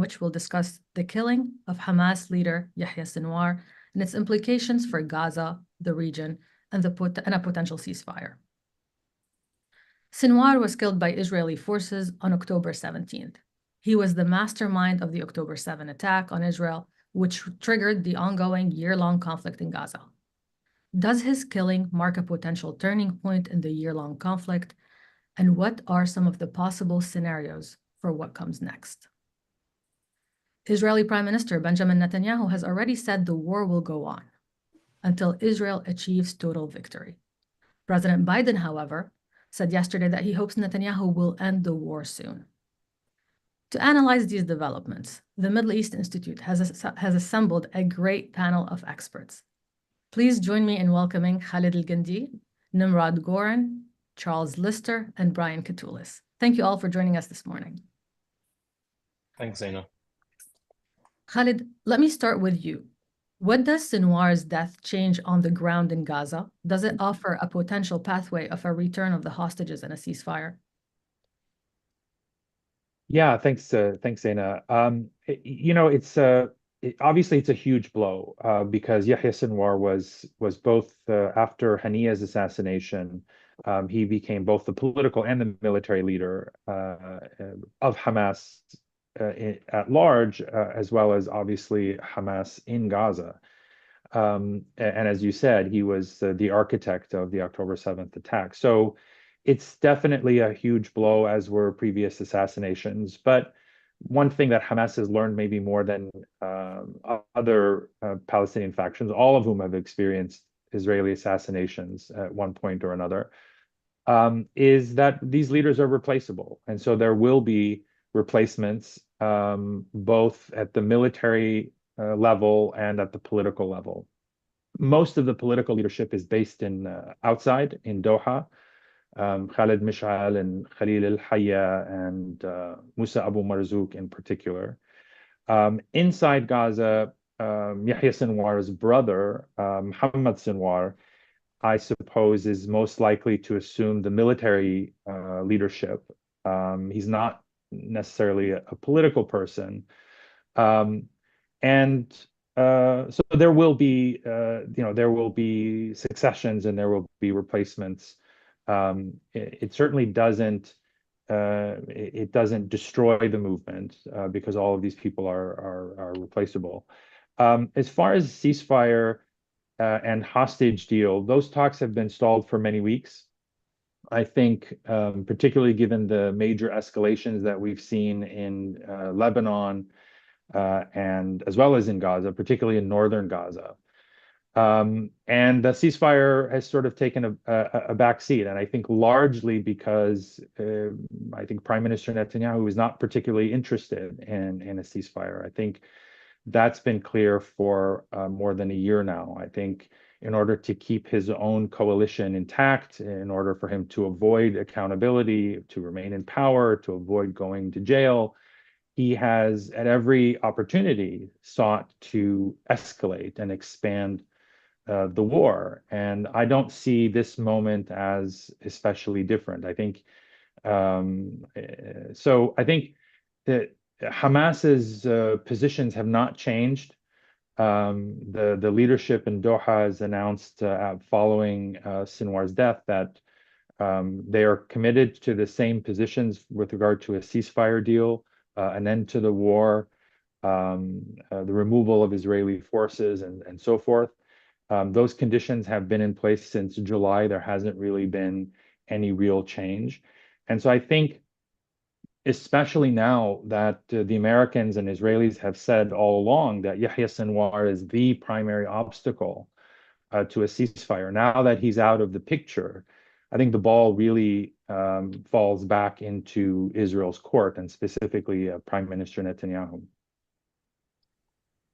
which we'll discuss the killing of Hamas leader Yahya Sinwar and its implications for Gaza, the region, and a potential ceasefire. Sinwar was killed by Israeli forces on October 17th. He was the mastermind of the October 7 attack on Israel, which triggered the ongoing year-long conflict in Gaza. Does his killing mark a potential turning point in the year-long conflict? And what are some of the possible scenarios for what comes next? Israeli Prime Minister Benjamin Netanyahu has already said the war will go on until Israel achieves total victory. President Biden, however, said yesterday that he hopes Netanyahu will end the war soon. To analyze these developments, the Middle East Institute has assembled a great panel of experts. Please join me in welcoming Khalid El-Gindi, Nimrod Goran, Charles Lister, and Brian Katulis. Thank you all for joining us this morning. Thanks, Zaina. Khalid, let me start with you. What does Sinwar's death change on the ground in Gaza? Does it offer a potential pathway of a return of the hostages and a ceasefire? Yeah, thanks, Zaina. Obviously it's a huge blow because Yahya Sinwar was both after Haniya's assassination, he became both the political and the military leader of Hamas at large, as well as obviously Hamas in Gaza. And as you said, he was the architect of the October 7th attack. So it's definitely a huge blow, as were previous assassinations. But one thing that Hamas has learned, maybe more than other Palestinian factions, all of whom have experienced Israeli assassinations at one point or another, is that these leaders are replaceable. And so there will be replacements both at the military level and at the political level. Most of the political leadership is based in outside in Doha. Khalid Mish'al and Khalil al-Hayya and Musa Abu Marzouk in particular. Inside Gaza, Yahya Sinwar's brother, Muhammad Sinwar, I suppose, is most likely to assume the military leadership. He's not necessarily a political person. So there will be, there will be successions and there will be replacements. It certainly doesn't destroy the movement because all of these people are replaceable. As far as ceasefire and hostage deal, those talks have been stalled for many weeks. I think, particularly given the major escalations that we've seen in Lebanon and as well as in Gaza, particularly in northern Gaza. And the ceasefire has sort of taken a back seat, and I think largely because I think Prime Minister Netanyahu is not particularly interested in a ceasefire. I think that's been clear for more than a year now. I think in order to keep his own coalition intact, in order for him to avoid accountability, to remain in power, to avoid going to jail, he has at every opportunity sought to escalate and expand the war. And I don't see this moment as especially different. I think, so I think that Hamas's positions have not changed. The leadership in Doha has announced following Sinwar's death that they are committed to the same positions with regard to a ceasefire deal, an end to the war, the removal of Israeli forces and so forth. Those conditions have been in place since July. There hasn't really been any real change. And so I think, especially now that the Americans and Israelis have said all along that Yahya Sinwar is the primary obstacle to a ceasefire, now that he's out of the picture, I think the ball really falls back into Israel's court, and specifically Prime Minister Netanyahu.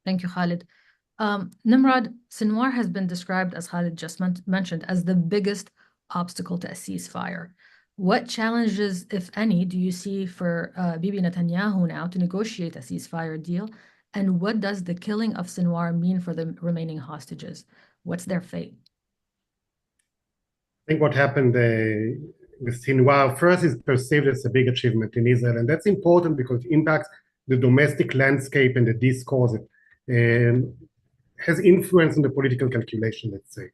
Thank you, Khalid. Nimrod, Sinwar has been described, as Khalid just mentioned, as the biggest obstacle to a ceasefire. What challenges, if any, do you see for Bibi Netanyahu now to negotiate a ceasefire deal? And what does the killing of Sinwar mean for the remaining hostages? What's their fate? I think what happened with Sinwar first is perceived as a big achievement in Israel. And that's important because it impacts the domestic landscape and the discourse has influence on the political calculation, let's say.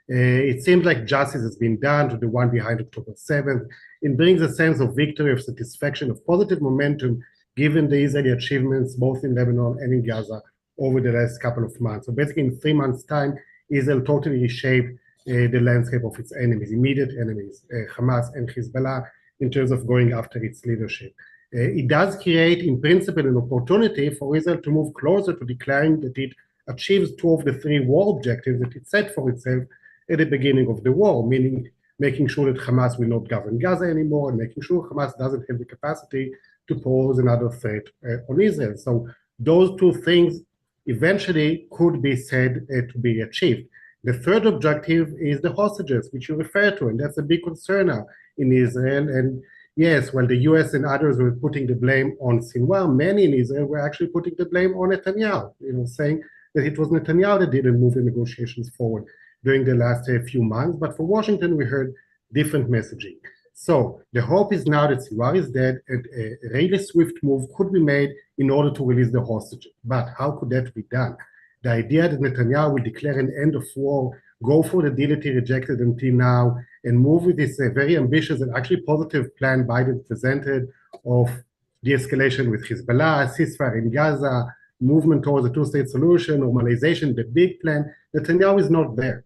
It seems like justice has been done to the one behind October 7th. It brings a sense of victory, of satisfaction, of positive momentum, given the Israeli achievements both in Lebanon and in Gaza over the last couple of months. So basically in 3 months' time, Israel totally reshaped the landscape of its enemies, immediate enemies, Hamas and Hezbollah, in terms of going after its leadership. It does create, in principle, an opportunity for Israel to move closer to declaring that it achieves 2 of the 3 war objectives that it set for itself at the beginning of the war, meaning making sure that Hamas will not govern Gaza anymore and making sure Hamas doesn't have the capacity to pose another threat on Israel. So those 2 things eventually could be said to be achieved. The third objective is the hostages, which you refer to, and that's a big concern now in Israel. And yes, while the US and others were putting the blame on Sinwar, many in Israel were actually putting the blame on Netanyahu, saying that it was Netanyahu that didn't move the negotiations forward during the last few months. But for Washington, we heard different messaging. So the hope is now that Sinwar is dead and a really swift move could be made in order to release the hostages. But how could that be done? The idea that Netanyahu will declare an end of war, go for the deal that he rejected until now, and move with this very ambitious and actually positive plan Biden presented of de-escalation with Hezbollah, ceasefire in Gaza, movement towards a 2-state solution, normalization, the big plan, Netanyahu is not there.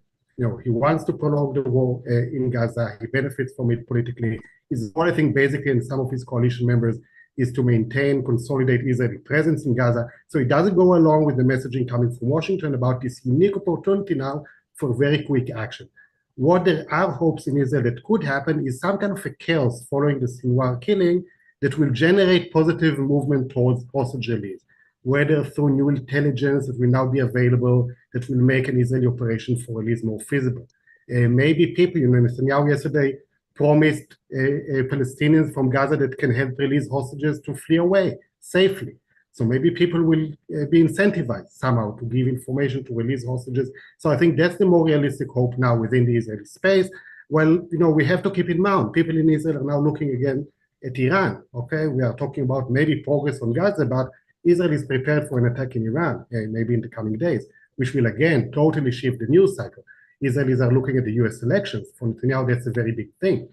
He wants to prolong the war in Gaza. He benefits from it politically. His only thing, basically, and some of his coalition members, is to maintain, consolidate Israeli presence in Gaza. So it doesn't go along with the messaging coming from Washington about this unique opportunity now for very quick action. What there are hopes in Israel that could happen is some kind of a chaos following the Sinwar killing that will generate positive movement towards hostage release, whether through new intelligence that will now be available that will make an Israeli operation for release more feasible. Maybe people, Netanyahu yesterday promised Palestinians from Gaza that can help release hostages to flee away safely. So maybe people will be incentivized somehow to give information to release hostages. So I think that's the more realistic hope now within the Israeli space. Well, we have to keep in mind, people in Israel are now looking again at Iran, okay? We are talking about maybe progress on Gaza, but Israel is prepared for an attack in Iran, maybe in the coming days, which will again totally shift the news cycle. Israelis are looking at the US elections. For Netanyahu, that's a very big thing.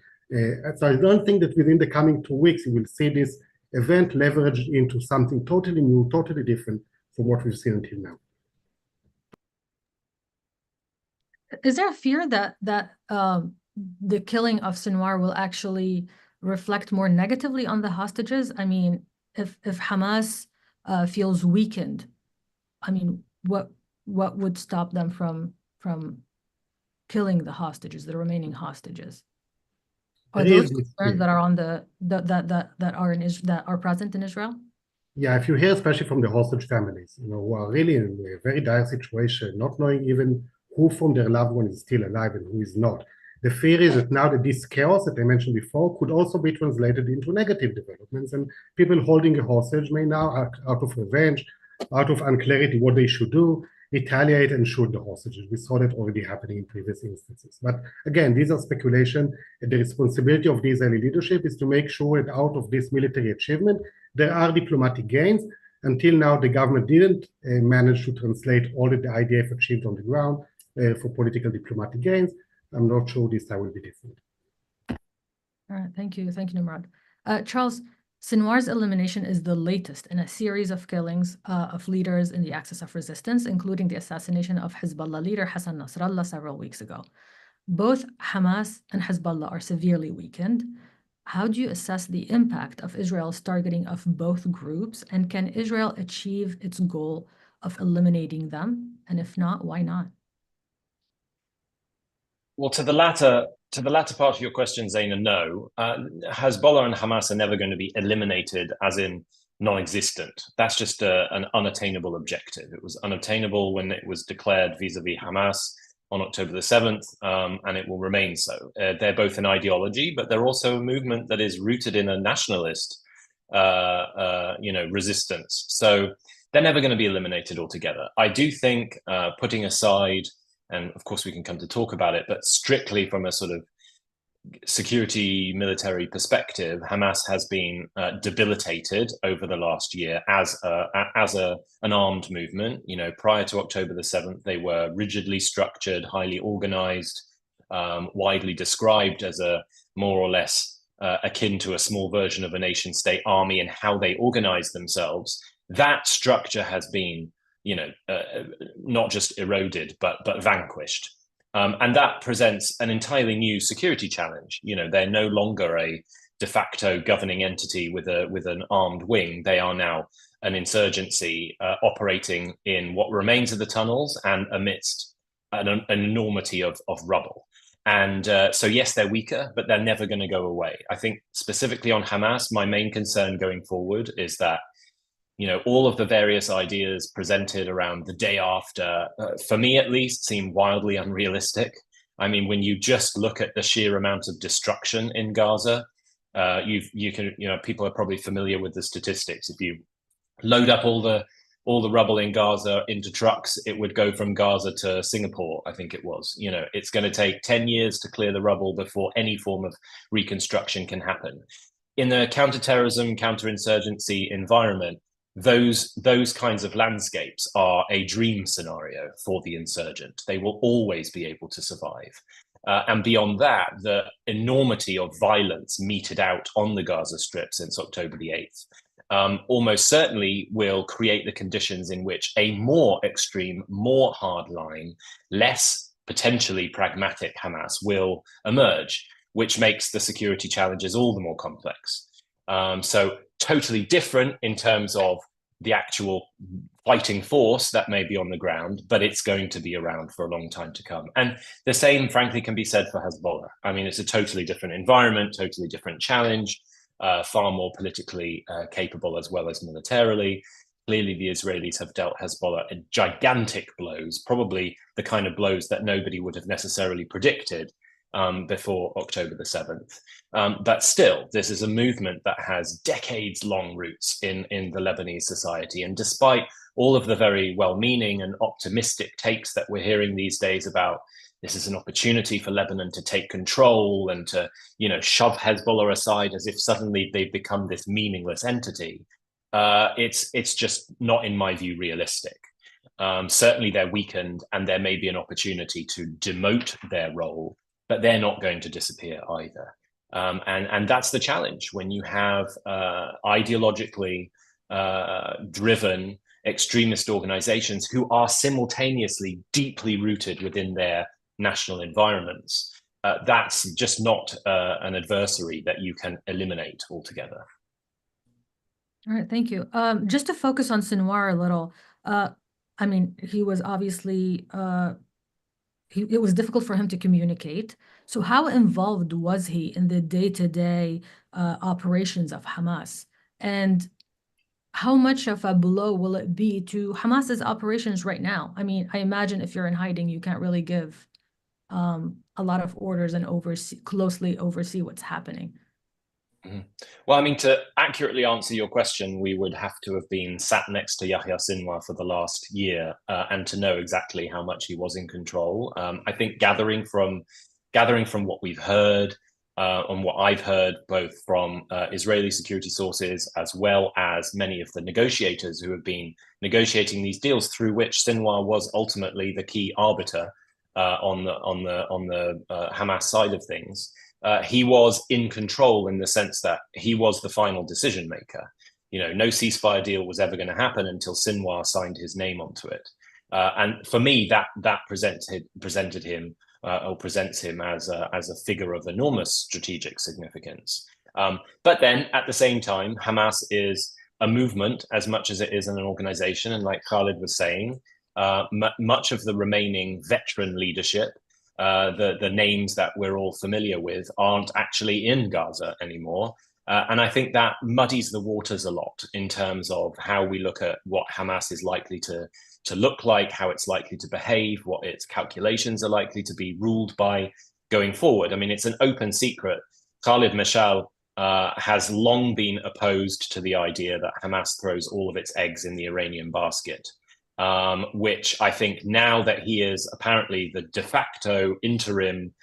So I don't think that within the coming 2 weeks, you will see this event leveraged into something totally new, totally different from what we've seen until now. Is there a fear that the killing of Sinwar will actually reflect more negatively on the hostages? I mean, if Hamas feels weakened, I mean, what would stop them from killing the hostages, the remaining hostages? Are those concerns that are on that are present in Israel? Yeah, if you hear especially from the hostage families, who are really in a very dire situation, not knowing even who from their loved one is still alive and who is not. The fear is that now that this chaos that I mentioned before could also be translated into negative developments, and people holding a hostage may now, out of revenge, out of unclarity what they should do, retaliate and shoot the hostages. We saw that already happening in previous instances. But again, these are speculation. The responsibility of the Israeli leadership is to make sure that out of this military achievement, there are diplomatic gains. Until now, the government didn't manage to translate all that the IDF achieved on the ground for political diplomatic gains. I'm not sure this time will be different. All right, thank you, Nimrod. Charles, Sinwar's elimination is the latest in a series of killings of leaders in the axis of resistance, including the assassination of Hezbollah leader Hassan Nasrallah several weeks ago. Both Hamas and Hezbollah are severely weakened. How do you assess the impact of Israel's targeting of both groups, and can Israel achieve its goal of eliminating them? And if not, why not? Well, to the latter part of your question, Zaina, no. Hezbollah and Hamas are never going to be eliminated, as in non-existent. That's just an unattainable objective. It was unattainable when it was declared vis-a-vis Hamas on October the 7th, and it will remain so. They're both an ideology, but they're also a movement that is rooted in a nationalist, resistance. So they're never going to be eliminated altogether. I do think putting aside, and of course we can come to talk about it, but strictly from a sort of security military perspective, Hamas has been debilitated over the last year as an armed movement. You know, prior to October the 7th, they were rigidly structured, highly organized, widely described as a more or less akin to a small version of a nation state army and how they organize themselves. That structure has been, you know, not just eroded, but vanquished. And that presents an entirely new security challenge. You know, they're no longer a de facto governing entity with an armed wing. They are now an insurgency operating in what remains of the tunnels and amidst an enormity of rubble. And so, yes, they're weaker, but they're never going to go away. I think specifically on Hamas, my main concern going forward is that, you know, all of the various ideas presented around the day after, for me at least, seem wildly unrealistic. I mean, when you just look at the sheer amount of destruction in Gaza, people are probably familiar with the statistics. If you load up all the rubble in Gaza into trucks, it would go from Gaza to Singapore, I think it was. You know, it's going to take 10 years to clear the rubble before any form of reconstruction can happen. In the counterterrorism, counterinsurgency environment, those kinds of landscapes are a dream scenario for the insurgent. They will always be able to survive. And beyond that, the enormity of violence meted out on the Gaza Strip since October the 8th almost certainly will create the conditions in which a more extreme, more hardline, less potentially pragmatic Hamas will emerge, which makes the security challenges all the more complex. So totally different in terms of the actual fighting force that may be on the ground, but it's going to be around for a long time to come. And the same, frankly, can be said for Hezbollah. I mean, it's a totally different environment, totally different challenge, far more politically capable as well as militarily. Clearly, the Israelis have dealt Hezbollah gigantic blows, probably the kind of blows that nobody would have necessarily predicted before October the 7th. But still, this is a movement that has decades-long roots in the Lebanese society. And despite all of the very well-meaning and optimistic takes that we're hearing these days about this is an opportunity for Lebanon to take control and to, you know, shove Hezbollah aside as if suddenly they've become this meaningless entity, it's just not, in my view, realistic. Certainly, they're weakened, and there may be an opportunity to demote their role, but they're not going to disappear either. And that's the challenge when you have ideologically driven extremist organizations who are simultaneously deeply rooted within their national environments. That's just not an adversary that you can eliminate altogether. All right, thank you. Just to focus on Sinwar a little, I mean, he was obviously, it was difficult for him to communicate. So how involved was he in the day-to-day operations of Hamas? And how much of a blow will it be to Hamas's operations right now? I mean, I imagine if you're in hiding, you can't really give a lot of orders and closely oversee what's happening. Mm-hmm. Well, I mean, to accurately answer your question, we would have to have been sat next to Yahya Sinwar for the last year and to know exactly how much he was in control. I think gathering from what we've heard and what I've heard, both from Israeli security sources as well as many of the negotiators who have been negotiating these deals, through which Sinwar was ultimately the key arbiter on the Hamas side of things. He was in control in the sense that he was the final decision maker. You know, no ceasefire deal was ever going to happen until Sinwar signed his name onto it. And for me, that presented him or presents him as a figure of enormous strategic significance. But then at the same time, Hamas is a movement as much as it is an organization. And like Khalid was saying, much of the remaining veteran leadership, the names that we're all familiar with, aren't actually in Gaza anymore. And I think that muddies the waters a lot in terms of how we look at what Hamas is likely to look like, how it's likely to behave, what its calculations are likely to be ruled by going forward. I mean, it's an open secret. Khalid Mashal has long been opposed to the idea that Hamas throws all of its eggs in the Iranian basket. Which I think now that he is apparently the de facto interim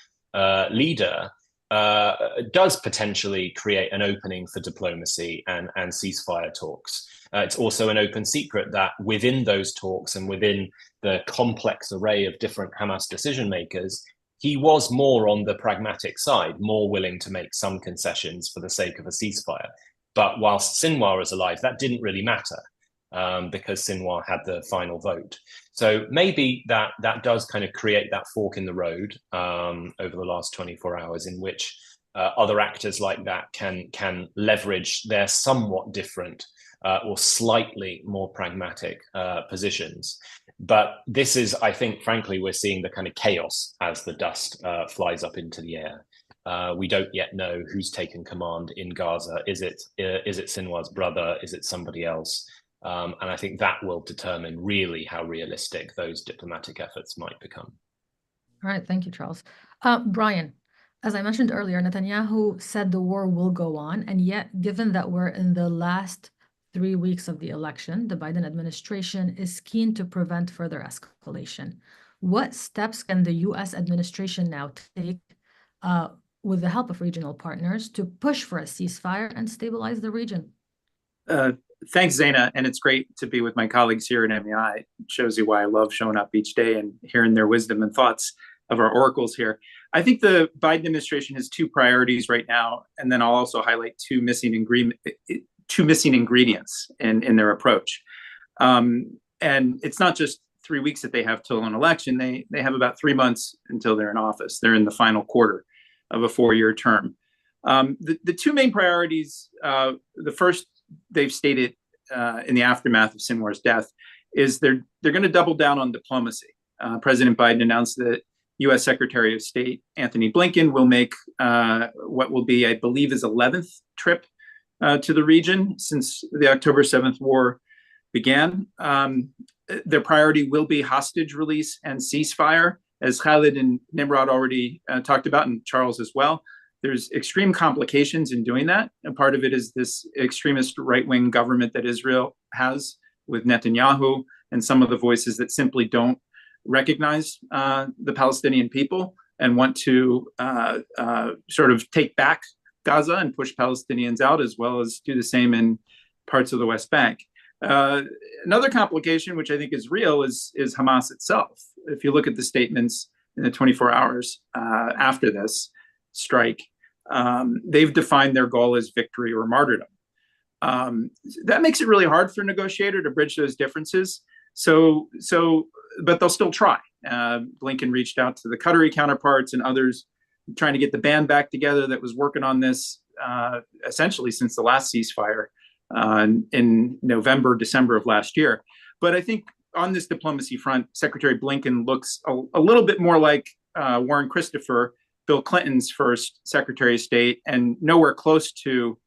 leader, does potentially create an opening for diplomacy and ceasefire talks. It's also an open secret that within those talks and within the complex array of different Hamas decision makers, he was more on the pragmatic side, more willing to make some concessions for the sake of a ceasefire. But whilst Sinwar was alive, that didn't really matter because Sinwar had the final vote. So maybe that does kind of create that fork in the road over the last 24 hours in which other actors like that can leverage their somewhat different or slightly more pragmatic positions. But this is, I think, frankly, we're seeing the kind of chaos as the dust flies up into the air. We don't yet know who's taken command in Gaza. Is it Sinwar's brother? Is it somebody else? And I think that will determine really how realistic those diplomatic efforts might become. All right, thank you, Charles. Brian, as I mentioned earlier, Netanyahu said the war will go on, and yet, given that we're in the last 3 weeks of the election, the Biden administration is keen to prevent further escalation. What steps can the U.S. administration now take with the help of regional partners to push for a ceasefire and stabilize the region? Thanks, Zaina, and it's great to be with my colleagues here at MEI. It shows you why I love showing up each day and hearing their wisdom and thoughts of our oracles here. I think the Biden administration has 2 priorities right now, and then I'll also highlight 2 missing ingredients in their approach. And it's not just 3 weeks that they have till an election. They have about 3 months until they're in office. They're in the final quarter of a 4-year term. The 2 main priorities, the first they've stated in the aftermath of Sinwar's death, is they're going to double down on diplomacy. President Biden announced that U.S. Secretary of State Anthony Blinken will make what will be, I believe, his 11th trip to the region since the October 7th war began. Their priority will be hostage release and ceasefire, as Khalid and Nimrod already talked about, and Charles as well. There's extreme complications in doing that. And part of it is this extremist right-wing government that Israel has with Netanyahu and some of the voices that simply don't recognize the Palestinian people and want to sort of take back Gaza and push Palestinians out, as well as do the same in parts of the West Bank. Another complication, which I think is real, is Hamas itself. If you look at the statements in the 24 hours after this strike, they've defined their goal as victory or martyrdom. That makes it really hard for a negotiator to bridge those differences. But they'll still try. Blinken reached out to the Qatari counterparts and others, trying to get the band back together that was working on this essentially since the last ceasefire in November, December of last year. But I think on this diplomacy front, Secretary Blinken looks a little bit more like Warren Christopher, Bill Clinton's first Secretary of State, and nowhere close to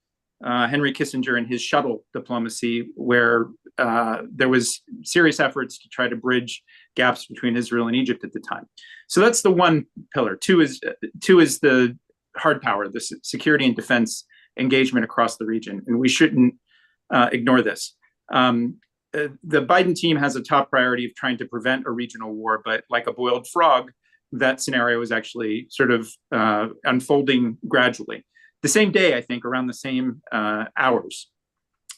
Henry Kissinger and his shuttle diplomacy, where there was serious efforts to try to bridge gaps between Israel and Egypt at the time. So that's the one pillar. Two is the hard power, the security and defense engagement across the region, and we shouldn't ignore this. The Biden team has a top priority of trying to prevent a regional war, but like a boiled frog, that scenario is actually sort of unfolding gradually. The same day, I think, around the same hours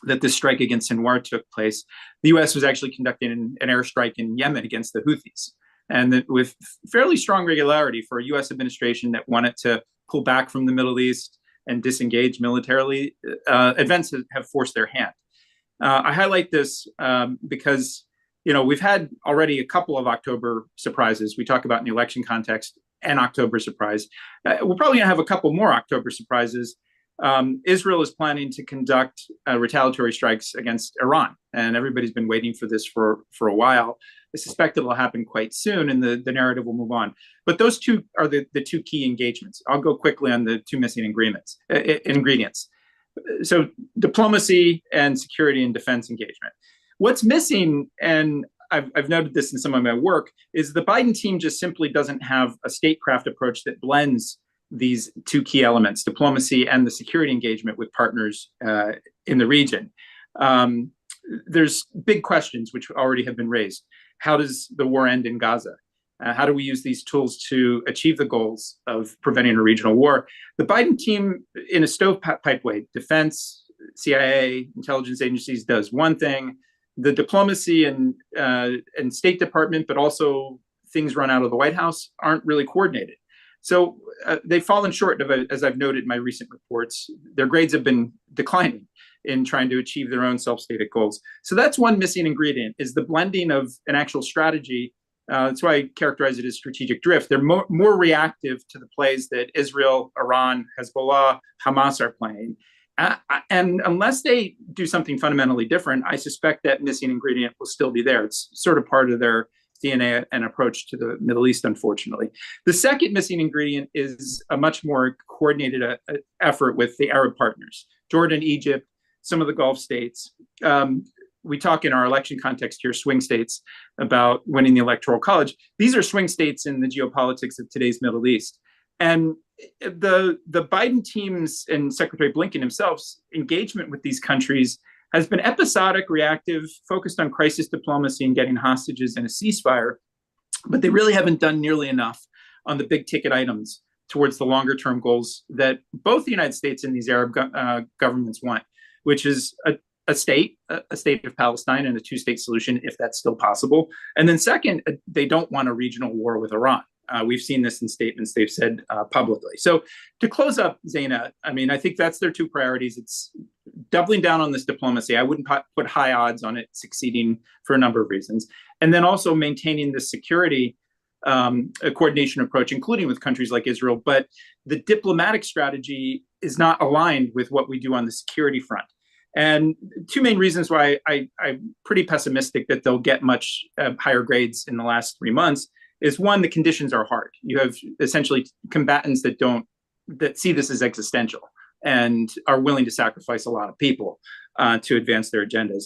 that this strike against Sinwar took place, the U.S. was actually conducting an airstrike in Yemen against the Houthis, and that with fairly strong regularity for a U.S. administration that wanted to pull back from the Middle East and disengage militarily. Events have forced their hand. I highlight this because we've had already a couple of October surprises. We talk about in the election context an October surprise. We're probably going to have a couple more October surprises. Israel is planning to conduct retaliatory strikes against Iran, and everybody's been waiting for this for a while. I suspect it will happen quite soon, and the narrative will move on. But those two are the two key engagements. I'll go quickly on the two missing ingredients. So diplomacy and security and defense engagement. What's missing, and I've noted this in some of my work, is the Biden team just simply doesn't have a statecraft approach that blends these two key elements, diplomacy and the security engagement with partners in the region. There's big questions which already have been raised. How does the war end in Gaza? How do we use these tools to achieve the goals of preventing a regional war? The Biden team, in a stovepipe way, defense, CIA, intelligence agencies does one thing. The diplomacy and State Department, but also things run out of the White House, aren't really coordinated. So they've fallen short of, as I've noted in my recent reports, their grades have been declining in trying to achieve their own self-stated goals. So that's one missing ingredient, is the blending of an actual strategy. That's why I characterize it as strategic drift. They're more reactive to the plays that Israel, Iran, Hezbollah, Hamas are playing. And unless they do something fundamentally different, I suspect that missing ingredient will still be there. It's sort of part of their DNA and approach to the Middle East, unfortunately. The second missing ingredient is a much more coordinated effort with the Arab partners, Jordan, Egypt, some of the Gulf states. We talk in our election context here, swing states, about winning the Electoral College. These are swing states in the geopolitics of today's Middle East. And the Biden team's and Secretary Blinken himself's engagement with these countries has been episodic, reactive, focused on crisis diplomacy and getting hostages and a ceasefire, but they really haven't done nearly enough on the big ticket items towards the longer term goals that both the United States and these Arab governments want, which is a state of Palestine and a two-state solution, if that's still possible. And then second, they don't want a regional war with Iran. We've seen this in statements they've said publicly. So to close up, Zaina, I mean, I think that's their two priorities. It's doubling down on this diplomacy. I wouldn't put high odds on it succeeding for a number of reasons. And then also maintaining the security coordination approach, including with countries like Israel. But the diplomatic strategy is not aligned with what we do on the security front. And two main reasons why I'm pretty pessimistic that they'll get much higher grades in the last 3 months is, one, the conditions are hard. You have essentially combatants that see this as existential and are willing to sacrifice a lot of people to advance their agendas.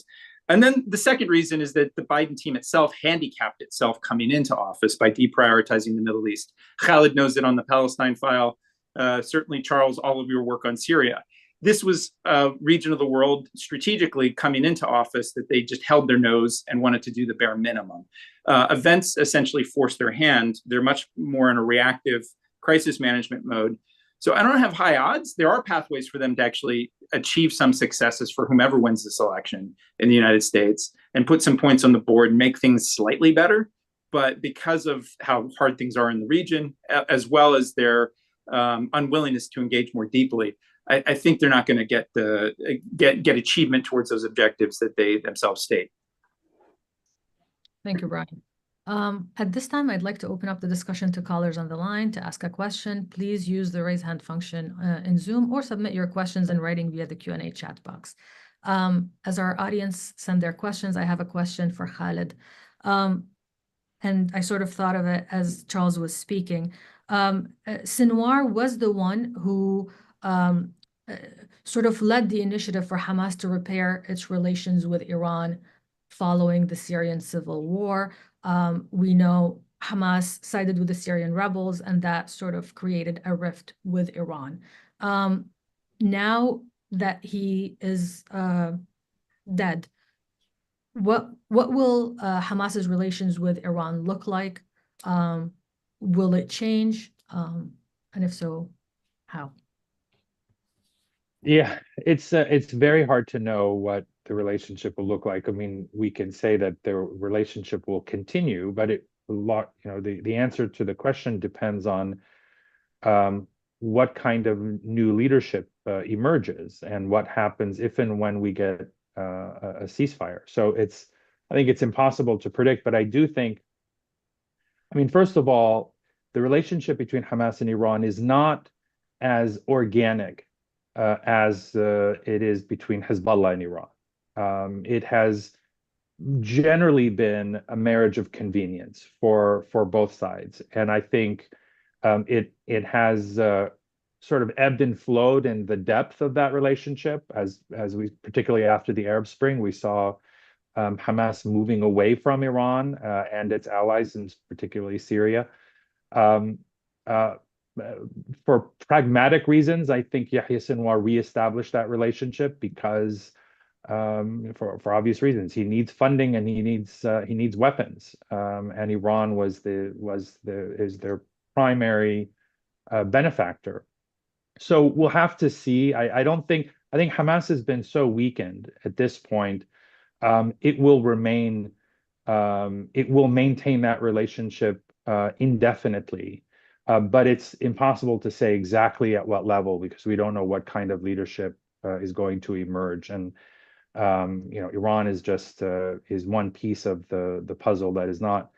And then the second reason is that the Biden team itself handicapped itself coming into office by deprioritizing the Middle East. Khalid knows it on the Palestine file. Certainly, Charles, all of your work on Syria. This was a region of the world strategically coming into office that they just held their nose and wanted to do the bare minimum. Events essentially forced their hand. They're much more in a reactive crisis management mode. So I don't have high odds. There are pathways for them to actually achieve some successes for whomever wins this election in the United States and put some points on the board and make things slightly better. But because of how hard things are in the region, as well as their unwillingness to engage more deeply, I think they're not going to get achievement towards those objectives that they themselves state. Thank you, Brian. At this time, I'd like to open up the discussion to callers on the line. To ask a question, please use the raise hand function in Zoom or submit your questions in writing via the Q&A chat box. As our audience send their questions, I have a question for Khalid. And I sort of thought of it as Charles was speaking. Sinwar was the one who sort of led the initiative for Hamas to repair its relations with Iran following the Syrian civil war. We know Hamas sided with the Syrian rebels, and that sort of created a rift with Iran. Now that he is dead, what will Hamas's relations with Iran look like? Will it change? And if so, how? Yeah, it's very hard to know what the relationship will look like. I mean, we can say that the relationship will continue, but the answer to the question depends on what kind of new leadership emerges and what happens if and when we get a ceasefire. So I think it's impossible to predict, but I do think, I mean, first of all, the relationship between Hamas and Iran is not as organic as it is between Hezbollah and Iran. It has generally been a marriage of convenience for both sides, and I think it has sort of ebbed and flowed in the depth of that relationship. As we, particularly after the Arab Spring, we saw Hamas moving away from Iran and its allies, and particularly Syria. For pragmatic reasons, I think Yahya Sinwar reestablished that relationship because for obvious reasons. He needs funding and he needs weapons. And Iran is their primary benefactor. So we'll have to see. I think Hamas has been so weakened at this point. It will maintain that relationship indefinitely. But it's impossible to say exactly at what level because we don't know what kind of leadership is going to emerge. And Iran is just is one piece of the puzzle that is not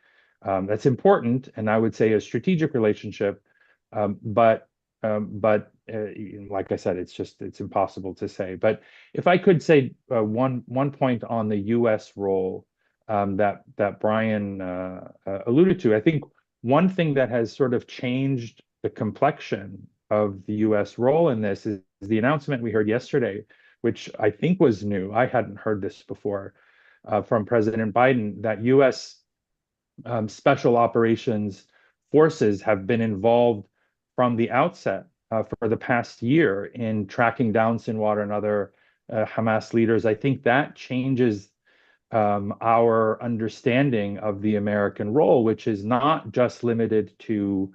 that's important, and I would say a strategic relationship. But like I said, it's impossible to say. But if I could say one point on the U.S. role that Brian alluded to, I think one thing that has sort of changed the complexion of the U.S. role in this is the announcement we heard yesterday, which I think was new. I hadn't heard this before from President Biden, that U.S. Special operations forces have been involved from the outset for the past year in tracking down Sinwar and other Hamas leaders. I think that changes our understanding of the American role, which is not just limited to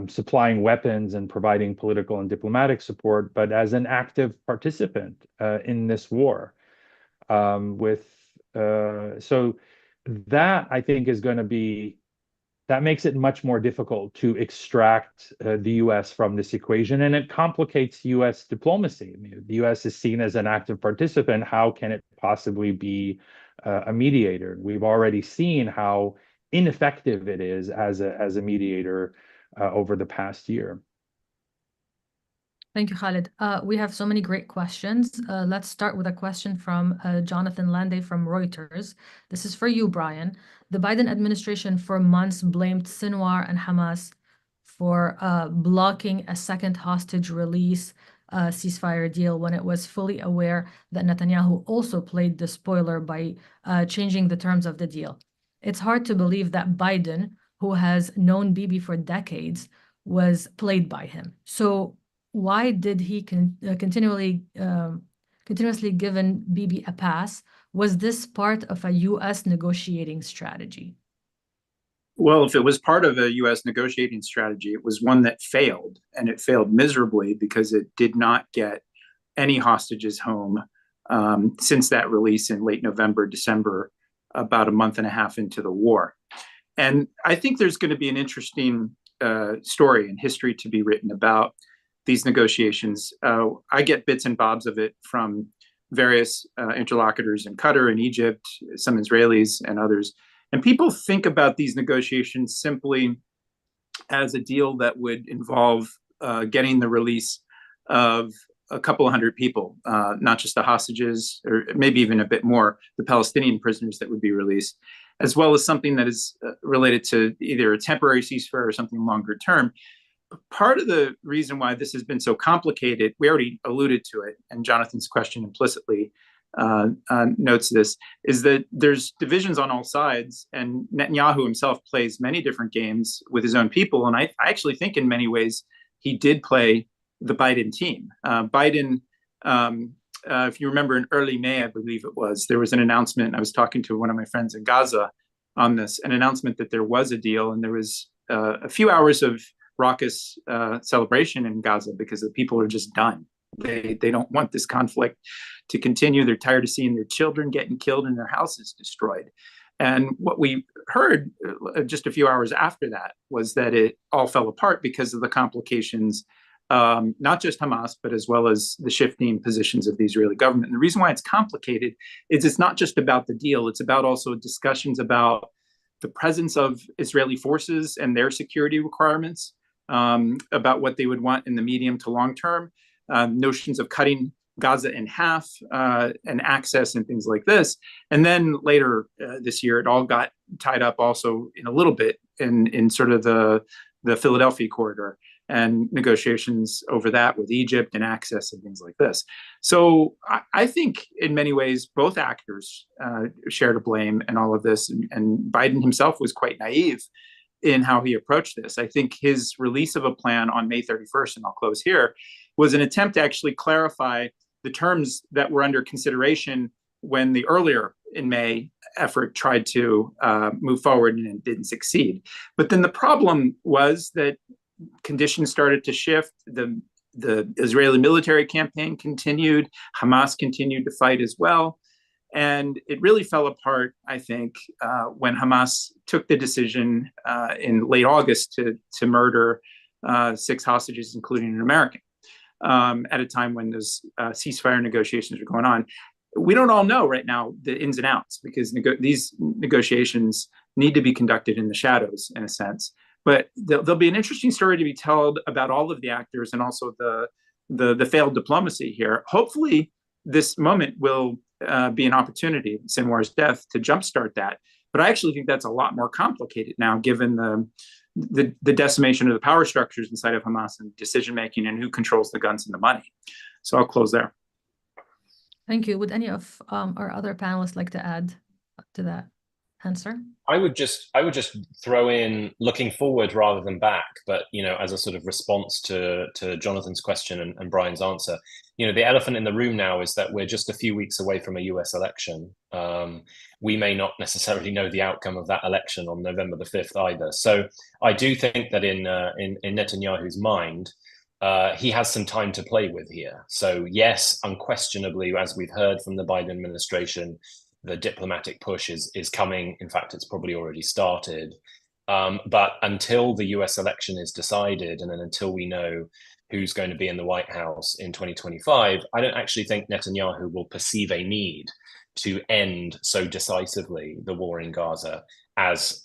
supplying weapons and providing political and diplomatic support, but as an active participant in this war. So that I think is going to be, that makes it much more difficult to extract the U.S. from this equation, and it complicates U.S. diplomacy. I mean, the U.S. is seen as an active participant. How can it possibly be a mediator? We've already seen how ineffective it is as a mediator over the past year. Thank you, Khalid. We have so many great questions. Let's start with a question from Jonathan Landay from Reuters. This is for you, Brian. The Biden administration for months blamed Sinwar and Hamas for blocking a second hostage release ceasefire deal when it was fully aware that Netanyahu also played the spoiler by changing the terms of the deal. It's hard to believe that Biden, who has known Bibi for decades, was played by him. So why did he continuously given Bibi a pass? Was this part of a U.S. negotiating strategy? Well, if it was part of a U.S. negotiating strategy, it was one that failed, and it failed miserably because it did not get any hostages home since that release in late November, December, about a month and a half into the war. And I think there's going to be an interesting story and history to be written about these negotiations. I get bits and bobs of it from various interlocutors in Qatar and Egypt, some Israelis and others. And people think about these negotiations simply as a deal that would involve getting the release of a couple of hundred people, not just the hostages, or maybe even a bit more, the Palestinian prisoners that would be released, as well as something that is related to either a temporary ceasefire or something longer term. Part of the reason why this has been so complicated, we already alluded to it, and Jonathan's question implicitly notes this, is that there's divisions on all sides, and Netanyahu himself plays many different games with his own people. And I actually think in many ways he did play the Biden team. Biden, if you remember in early May, I believe it was, there was an announcement. I was talking to one of my friends in Gaza on this, an announcement that there was a deal, and there was a few hours of raucous celebration in Gaza because the people are just done. They don't want this conflict to continue. They're tired of seeing their children getting killed and their houses destroyed. And what we heard just a few hours after that was that it all fell apart because of the complications, not just Hamas, but as well as the shifting positions of the Israeli government. And the reason why it's complicated is it's not just about the deal. It's about also discussions about the presence of Israeli forces and their security requirements, about what they would want in the medium to long term, notions of cutting Gaza in half and access and things like this. And then later this year, it all got tied up also in a little bit in sort of the Philadelphia corridor and negotiations over that with Egypt and access and things like this. So I think in many ways, both actors share to blame in all of this. And Biden himself was quite naive in how he approached this. I think his release of a plan on May 31st, and I'll close here, was an attempt to actually clarify the terms that were under consideration when the earlier in May effort tried to move forward and it didn't succeed. But then the problem was that conditions started to shift. The Israeli military campaign continued. Hamas continued to fight as well. And it really fell apart, I think, when Hamas took the decision in late August to murder 6 hostages, including an American, at a time when those ceasefire negotiations are going on. We don't all know right now the ins and outs, because these negotiations need to be conducted in the shadows, in a sense. But there'll be an interesting story to be told about all of the actors and also the failed diplomacy here. Hopefully, this moment will be an opportunity, Sinwar's death, to jumpstart that. But I actually think that's a lot more complicated now, given the decimation of the power structures inside of Hamas and decision making and who controls the guns and the money. So I'll close there. Thank you. Would any of our other panelists like to add to that answer? I would just throw in looking forward rather than back, but as a sort of response to Jonathan's question and Brian's answer. The elephant in the room now is that we're just a few weeks away from a US election. We may not necessarily know the outcome of that election on November the 5th either. So I do think that in Netanyahu's mind, he has some time to play with here. So yes, unquestionably, as we've heard from the Biden administration, the diplomatic push is coming. In fact, it's probably already started. But until the US election is decided, and then until we know who's going to be in the White House in 2025, I don't actually think Netanyahu will perceive a need to end so decisively the war in Gaza as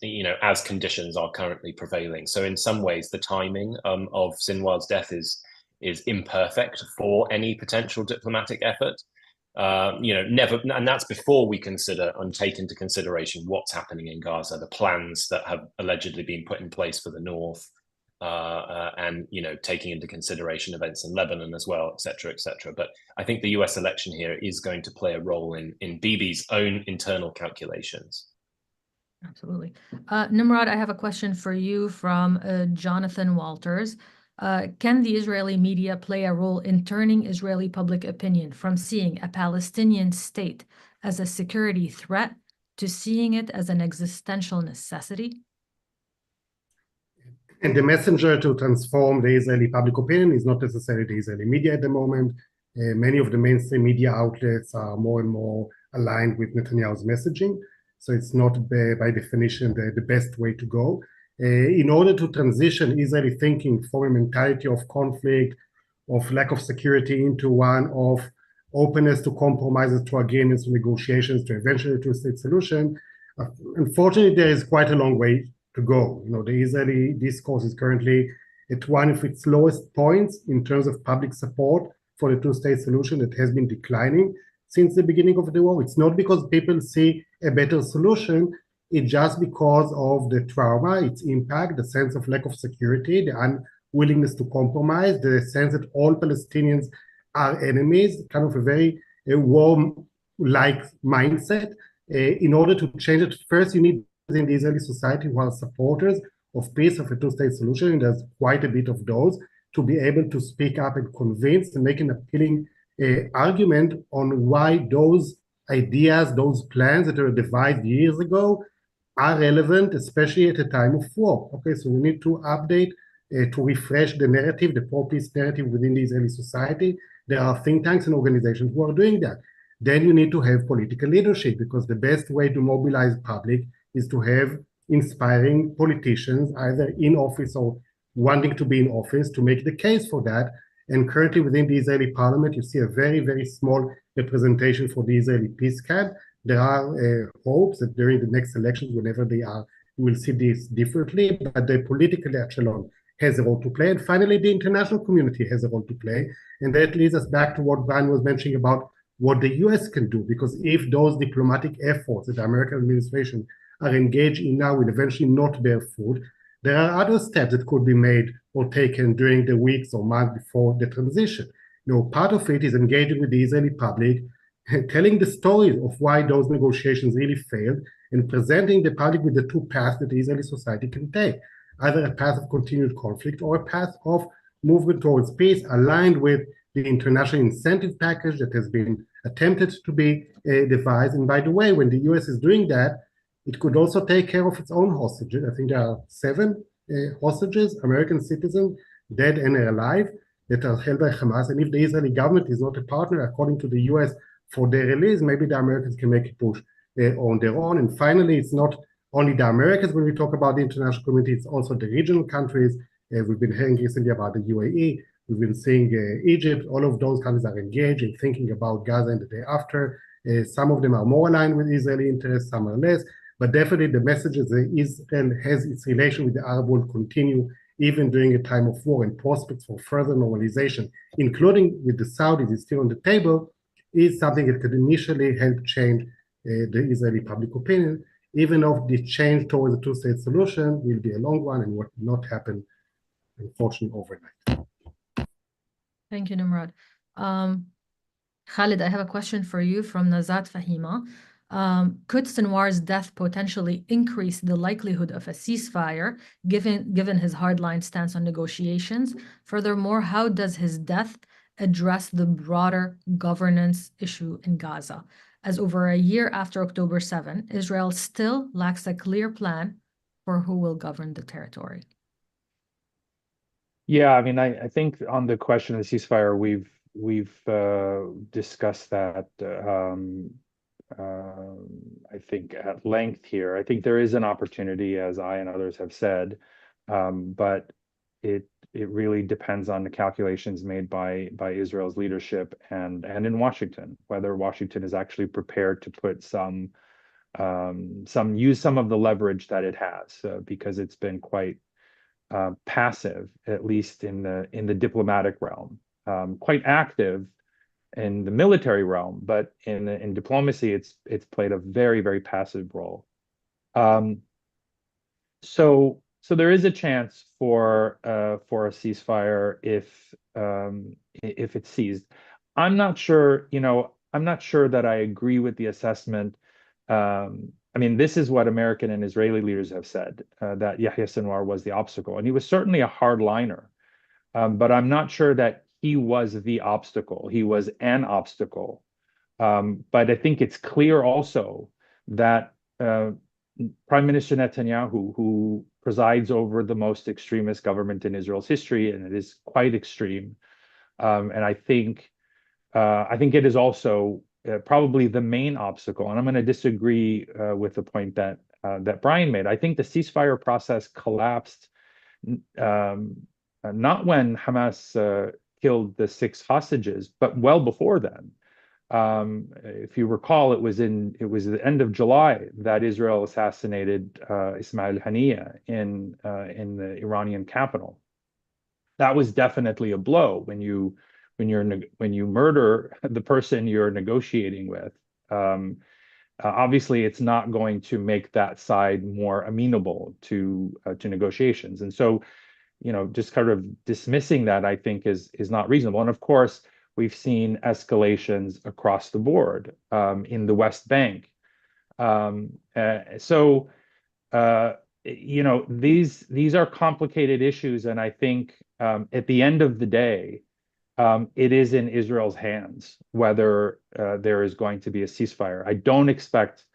conditions are currently prevailing. So in some ways, the timing of Sinwar's death is imperfect for any potential diplomatic effort. Never, and that's before we consider and take into consideration what's happening in Gaza, the plans that have allegedly been put in place for the north, and taking into consideration events in Lebanon as well, et cetera, et cetera. But I think the US election here is going to play a role in Bibi's own internal calculations. Absolutely. Nimrod, I have a question for you from Jonathan Walters. Can the Israeli media play a role in turning Israeli public opinion from seeing a Palestinian state as a security threat to seeing it as an existential necessity? And the messenger to transform the Israeli public opinion is not necessarily the Israeli media at the moment. Many of the mainstream media outlets are more and more aligned with Netanyahu's messaging. So it's not by definition the best way to go. In order to transition Israeli thinking from a mentality of conflict, of lack of security, into one of openness to compromises, to agreements, to negotiations, to eventually to a state solution, unfortunately, there is quite a long way to go. The Israeli discourse is currently at one of its lowest points in terms of public support for the two-state solution that has been declining since the beginning of the war. It's not because people see a better solution, it's just because of the trauma, its impact, the sense of lack of security, the unwillingness to compromise, the sense that all Palestinians are enemies, kind of a very war-like mindset. In order to change it, first you need in the Israeli society who are supporters of peace, of a two-state solution, and there's quite a bit of those, to be able to speak up and convince and make an appealing argument on why those ideas, those plans that were devised years ago are relevant, especially at a time of war. Okay, so we need to update, to refresh the narrative, the pro-peace narrative within the Israeli society. There are think tanks and organizations who are doing that. Then you need to have political leadership, because the best way to mobilize public is to have inspiring politicians, either in office or wanting to be in office, to make the case for that. And currently within the Israeli parliament, you see a very, very small representation for the Israeli peace camp. There are hopes that during the next elections, whenever they are, we will see this differently, but the political echelon has a role to play. And finally, the international community has a role to play. And that leads us back to what Brian was mentioning about what the US can do, because if those diplomatic efforts that the American administration are engaged in now will eventually not bear fruit, there are other steps that could be made or taken during the weeks or months before the transition. Part of it is engaging with the Israeli public, telling the stories of why those negotiations really failed, and presenting the public with the two paths that the Israeli society can take, either a path of continued conflict or a path of movement towards peace aligned with the international incentive package that has been attempted to be devised. And by the way, when the US is doing that, it could also take care of its own hostages. I think there are 7 hostages, American citizens, dead and alive, that are held by Hamas. And if the Israeli government is not a partner, according to the US, for their release, maybe the Americans can make a push on their own. And finally, it's not only the Americans when we talk about the international community, it's also the regional countries. We've been hearing recently about the UAE. We've been seeing Egypt. All of those countries are engaged in thinking about Gaza and the day after. Some of them are more aligned with Israeli interests, some are less. But definitely the message is that Israel has its relation with the Arab world continue even during a time of war, and prospects for further normalization, including with the Saudis, is still on the table, is something that could initially help change the Israeli public opinion, even though the change towards a two-state solution will be a long one and will not happen, unfortunately, overnight. Thank you, Nimrod. Khalid, I have a question for you from Nazat Fahima. Could Sinwar's death potentially increase the likelihood of a ceasefire, given his hardline stance on negotiations? Furthermore, how does his death address the broader governance issue in Gaza? As over a year after October 7, Israel still lacks a clear plan for who will govern the territory. Yeah, I mean, I think on the question of the ceasefire, we've discussed that I think at length here. I think there is an opportunity, as I and others have said, but it really depends on the calculations made by Israel's leadership and in Washington, whether Washington is actually prepared to put use some of the leverage that it has, because it's been quite passive, at least in the diplomatic realm, quite active in the military realm, but in diplomacy, it's played a very, very passive role. So there is a chance for a ceasefire if it's seized. I'm not sure that I agree with the assessment. I mean, this is what American and Israeli leaders have said, that Yahya Sinwar was the obstacle, and he was certainly a hardliner, but I'm not sure that he was the obstacle. He was an obstacle. But I think it's clear also that Prime Minister Netanyahu, who presides over the most extremist government in Israel's history, and it is quite extreme, and I think it is also probably the main obstacle. And I'm going to disagree with the point that Brian made. I think the ceasefire process collapsed not when Hamas killed the 6 hostages, but well before then. If you recall, it was the end of July that Israel assassinated Ismail Haniyeh in the Iranian capital. That was definitely a blow when you murder the person you're negotiating with. Obviously, it's not going to make that side more amenable to negotiations, and so just kind of dismissing that, I think, is not reasonable. And of course, we've seen escalations across the board in the West Bank. These are complicated issues, and I think at the end of the day, it is in Israel's hands whether there is going to be a ceasefire. I don't expect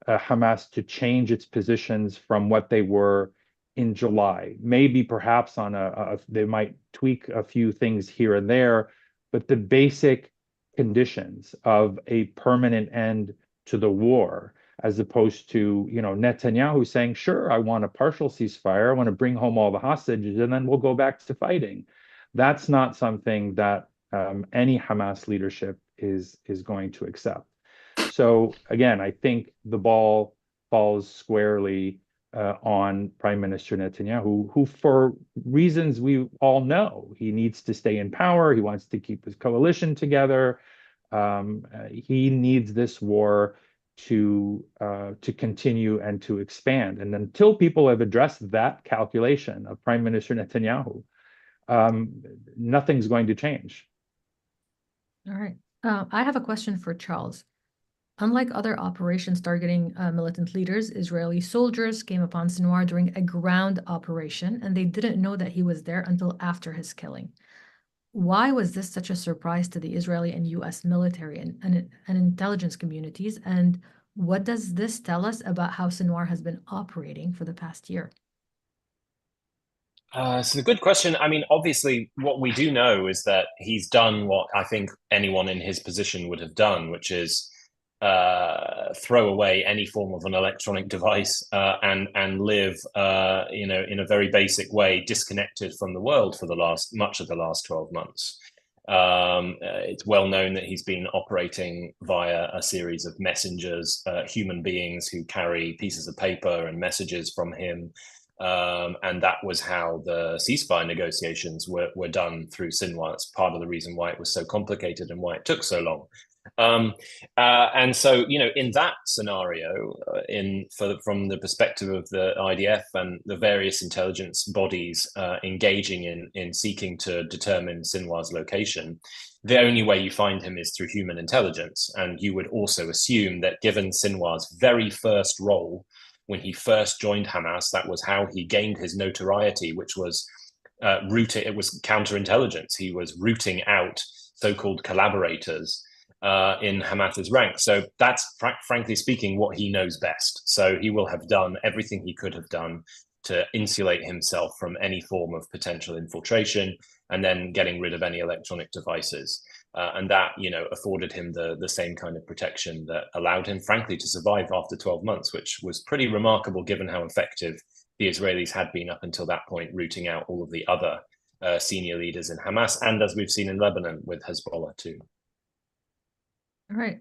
Hamas to change its positions from what they were in July. Maybe perhaps they might tweak a few things here and there, but the basic conditions of a permanent end to the war, as opposed to Netanyahu saying, sure, I want a partial ceasefire, I want to bring home all the hostages, and then we'll go back to fighting. That's not something that any Hamas leadership is going to accept. So again, I think the ball falls squarely on Prime Minister Netanyahu, who, for reasons we all know, he needs to stay in power. He wants to keep his coalition together. He needs this war to continue and to expand. And until people have addressed that calculation of Prime Minister Netanyahu, nothing's going to change. All right. I have a question for Charles. Unlike other operations targeting militant leaders, Israeli soldiers came upon Sinwar during a ground operation, and they didn't know that he was there until after his killing. Why was this such a surprise to the Israeli and US military and intelligence communities? And what does this tell us about how Sinwar has been operating for the past year? It's a good question. I mean, obviously, what we do know is that he's done what I think anyone in his position would have done, which is throw away any form of an electronic device and live, in a very basic way, disconnected from the world for much of the last 12 months. It's well known that he's been operating via a series of messengers, human beings who carry pieces of paper and messages from him. And that was how the ceasefire negotiations were done through Sinwar. That's part of the reason why it was so complicated and why it took so long. And so, in that scenario, from the perspective of the IDF and the various intelligence bodies engaging in seeking to determine Sinwar's location, the only way you find him is through human intelligence. And you would also assume that given Sinwar's very first role, when he first joined Hamas, that was how he gained his notoriety, which was it was counterintelligence. He was rooting out so-called collaborators in Hamas's ranks. So that's, frankly speaking, what he knows best. So he will have done everything he could have done to insulate himself from any form of potential infiltration, and then getting rid of any electronic devices. And that, afforded him the same kind of protection that allowed him, frankly, to survive after 12 months, which was pretty remarkable given how effective the Israelis had been up until that point, rooting out all of the other senior leaders in Hamas, and as we've seen in Lebanon with Hezbollah too. All right,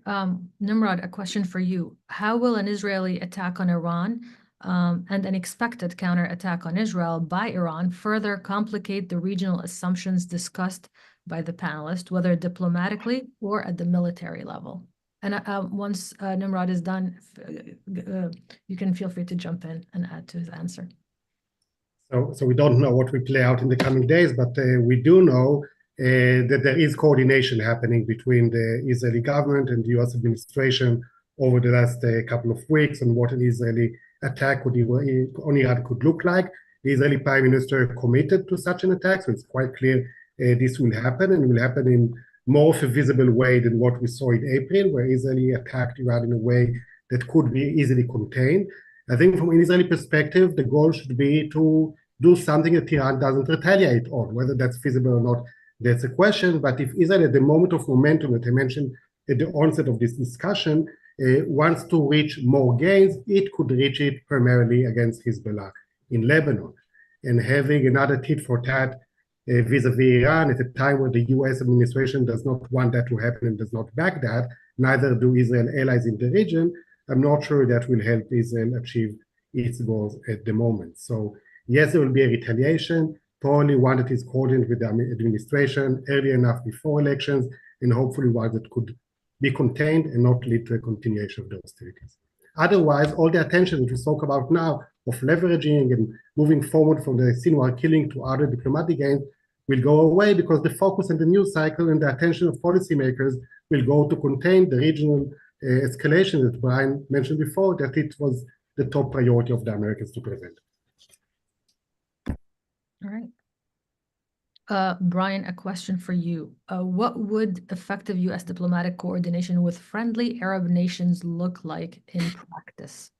Nimrod, a question for you. How will an Israeli attack on Iran and an expected counterattack on Israel by Iran further complicate the regional assumptions discussed by the panelists, whether diplomatically or at the military level? And once Nimrod is done, you can feel free to jump in and add to his answer. So we don't know what will play out in the coming days, but we do know that there is coordination happening between the Israeli government and the US administration over the last couple of weeks on what an Israeli attack on Iran could look like. The Israeli Prime Minister committed to such an attack, so it's quite clear this will happen, and will happen in more of a visible way than what we saw in April, where Israel attacked Iran in a way that could be easily contained. I think from an Israeli perspective, the goal should be to do something that Iran doesn't retaliate on. Whether that's feasible or not, that's a question. But if Israel, at the moment of momentum that I mentioned at the onset of this discussion, wants to reach more gains, it could reach it primarily against Hezbollah in Lebanon. And having another tit for tat vis-a-vis Iran at a time where the US administration does not want that to happen and does not back that, neither do Israel allies in the region, I'm not sure that will help Israel achieve its goals at the moment. So yes, there will be a retaliation, probably one that is coordinated with the administration early enough before elections, and hopefully one that could be contained and not lead to a continuation of the hostilities. Otherwise, all the attention that we spoke about now of leveraging and moving forward from the Sinwar killing to other diplomatic gains will go away, because the focus in the news cycle and the attention of policymakers will go to contain the regional escalation that Brian mentioned before, that it was the top priority of the Americans to prevent. All right. Brian, a question for you. What would effective U.S. diplomatic coordination with friendly Arab nations look like in practice?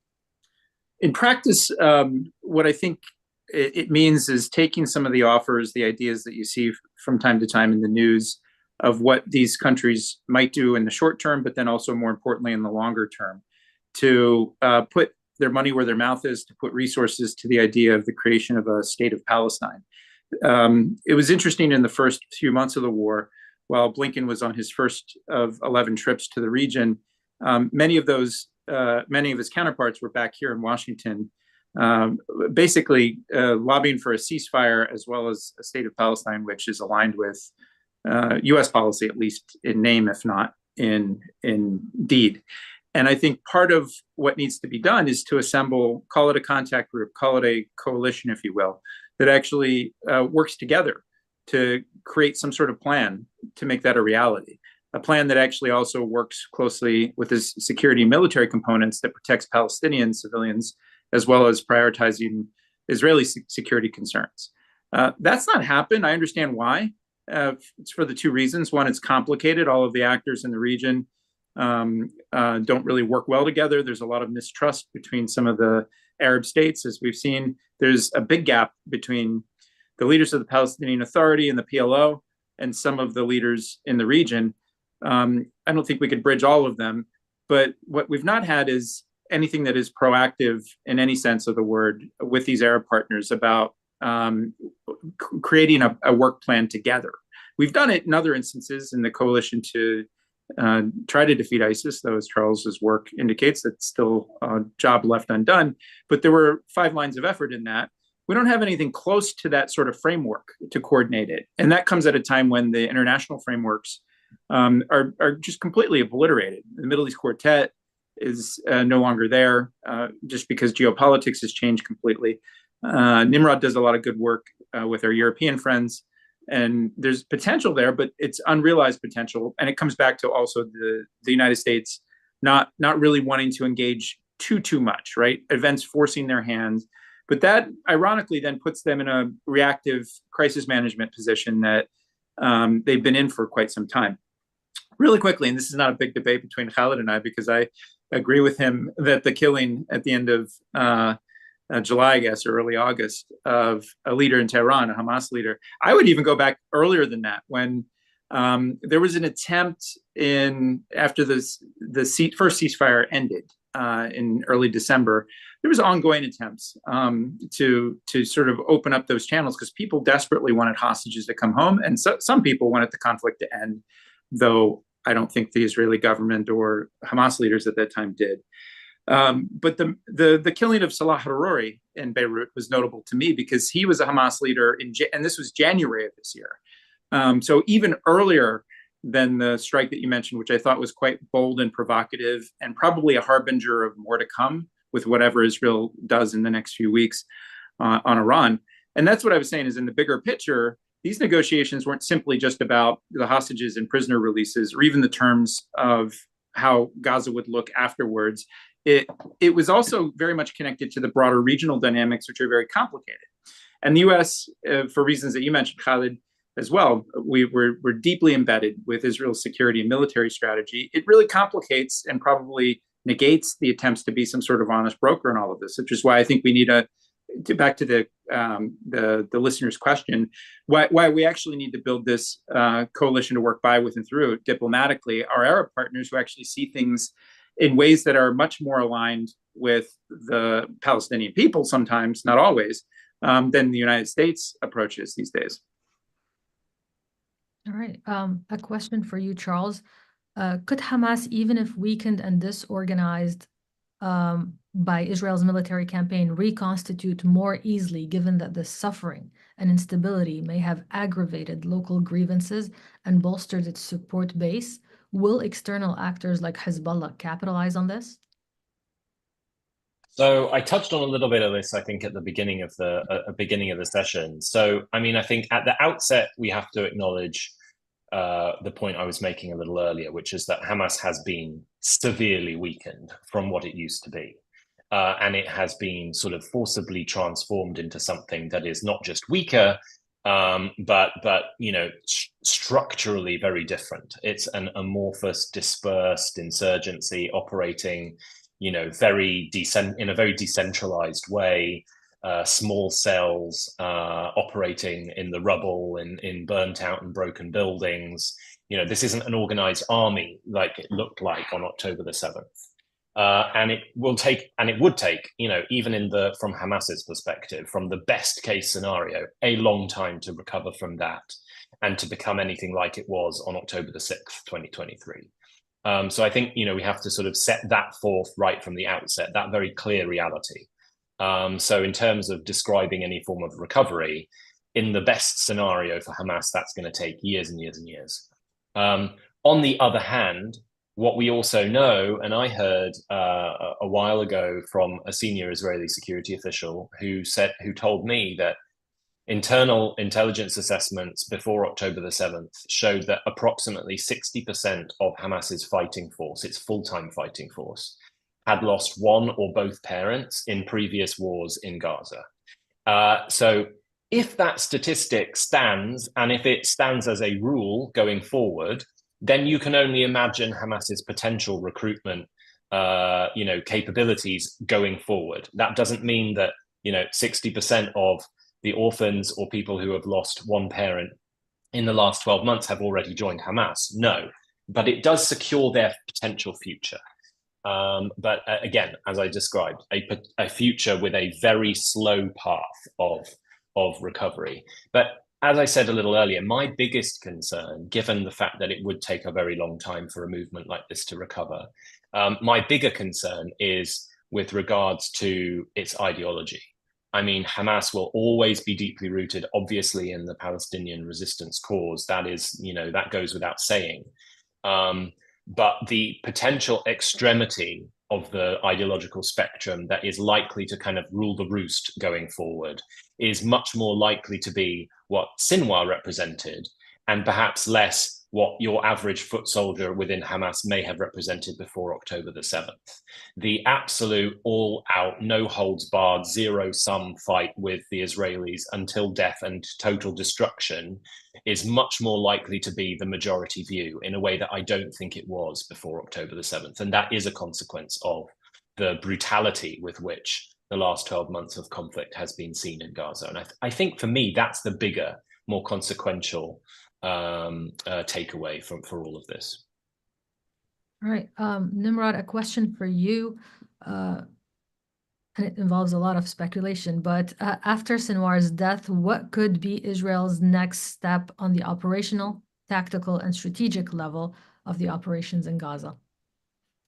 In practice, what I think it means is taking some of the offers, the ideas that you see from time to time in the news of what these countries might do in the short term, but then also more importantly in the longer term, to put their money where their mouth is, to put resources to the idea of the creation of a state of Palestine. It was interesting in the first few months of the war, while Blinken was on his first of 11 trips to the region, many of his counterparts were back here in Washington, basically lobbying for a ceasefire as well as a state of Palestine, which is aligned with U.S. policy, at least in name, if not in deed. And I think part of what needs to be done is to assemble, call it a contact group, call it a coalition, if you will, that actually works together to create some sort of plan to make that a reality. A plan that actually also works closely with the security and military components that protects Palestinian civilians, as well as prioritizing Israeli security concerns. That's not happened. I understand why. It's for the two reasons. One, it's complicated. All of the actors in the region don't really work well together. There's a lot of mistrust between some of the Arab states, as we've seen. There's a big gap between the leaders of the Palestinian Authority and the PLO and some of the leaders in the region. I don't think we could bridge all of them, but what we've not had is anything that is proactive in any sense of the word with these Arab partners about creating a work plan together. We've done it in other instances in the coalition to try to defeat ISIS, though, as Charles's work indicates, that's still a job left undone. But there were 5 lines of effort in that. We don't have anything close to that sort of framework to coordinate it. And that comes at a time when the international frameworks are just completely obliterated. The Middle East Quartet is no longer there just because geopolitics has changed completely. Nimrod does a lot of good work with our European friends, and there's potential there, but it's unrealized potential. And it comes back to also the United States not really wanting to engage too much, right? Events forcing their hands. But that ironically then puts them in a reactive crisis management position that they've been in for quite some time. Really quickly, and this is not a big debate between Khalid and I, because I agree with him that the killing at the end of July, I guess, or early August, of a leader in Tehran, a Hamas leader. I would even go back earlier than that, when there was an attempt after the first ceasefire ended in early December. There was ongoing attempts to sort of open up those channels because people desperately wanted hostages to come home, and some people wanted the conflict to end, though I don't think the Israeli government or Hamas leaders at that time did. But the killing of Salah Haruri in Beirut was notable to me because he was a Hamas leader and this was January of this year. So even earlier than the strike that you mentioned, which I thought was quite bold and provocative and probably a harbinger of more to come with whatever Israel does in the next few weeks on Iran. And that's what I was saying is, in the bigger picture, these negotiations weren't simply just about the hostages and prisoner releases, or even the terms of how Gaza would look afterwards. It was also very much connected to the broader regional dynamics, which are very complicated. And the U.S., for reasons that you mentioned, Khalid, as well, we're deeply embedded with Israel's security and military strategy. It really complicates and probably negates the attempts to be some sort of honest broker in all of this, which is why I think we need back to the listener's question, why we actually need to build this coalition to work by, with, and through diplomatically, our Arab partners who actually see things in ways that are much more aligned with the Palestinian people, sometimes, not always, than the United States approaches these days. All right. A question for you, Charles. Could Hamas, even if weakened and disorganized by Israel's military campaign, reconstitute more easily, given that the suffering and instability may have aggravated local grievances and bolstered its support base? Will external actors like Hezbollah capitalize on this? So I touched on a little bit of this, I think, at the beginning of the session. So, I mean, I think at the outset, we have to acknowledge the point I was making a little earlier, which is that Hamas has been severely weakened from what it used to be. And it has been sort of forcibly transformed into something that is not just weaker, but structurally very different. It's an amorphous, dispersed insurgency operating, in a very decentralized way. Small cells operating in the rubble, in burnt out and broken buildings. This isn't an organized army like it looked like on October the 7th. And it would take, even from Hamas's perspective, from the best case scenario, a long time to recover from that and to become anything like it was on October the 6th, 2023. So I think, we have to sort of set that forth right from the outset, that very clear reality. So in terms of describing any form of recovery, in the best scenario for Hamas, that's going to take years and years and years. On the other hand, what we also know, and I heard a while ago from a senior Israeli security official who told me that internal intelligence assessments before October the 7th showed that approximately 60% of Hamas's fighting force, its full-time fighting force, had lost one or both parents in previous wars in Gaza. So if that statistic stands, and if it stands as a rule going forward, then you can only imagine Hamas's potential recruitment, capabilities going forward. That doesn't mean that 60% of the orphans or people who have lost one parent in the last 12 months have already joined Hamas. No, but it does secure their potential future. But again, as I described, a future with a very slow path of recovery. But as I said a little earlier, my biggest concern, given the fact that it would take a very long time for a movement like this to recover, my bigger concern is with regards to its ideology. I mean, Hamas will always be deeply rooted, obviously, in the Palestinian resistance cause. That is, that goes without saying. But the potential extremity of the ideological spectrum that is likely to kind of rule the roost going forward is much more likely to be what Sinwar represented, and perhaps less what your average foot soldier within Hamas may have represented before October the 7th. The absolute all-out, no-holds-barred, zero-sum fight with the Israelis until death and total destruction is much more likely to be the majority view in a way that I don't think it was before October the 7th. And that is a consequence of the brutality with which the last 12 months of conflict has been seen in Gaza. And I think for me, that's the bigger, more consequential takeaway for all of this. All right, Nimrod, a question for you. And it involves a lot of speculation, but after Sinwar's death, what could be Israel's next step on the operational, tactical, and strategic level of the operations in Gaza?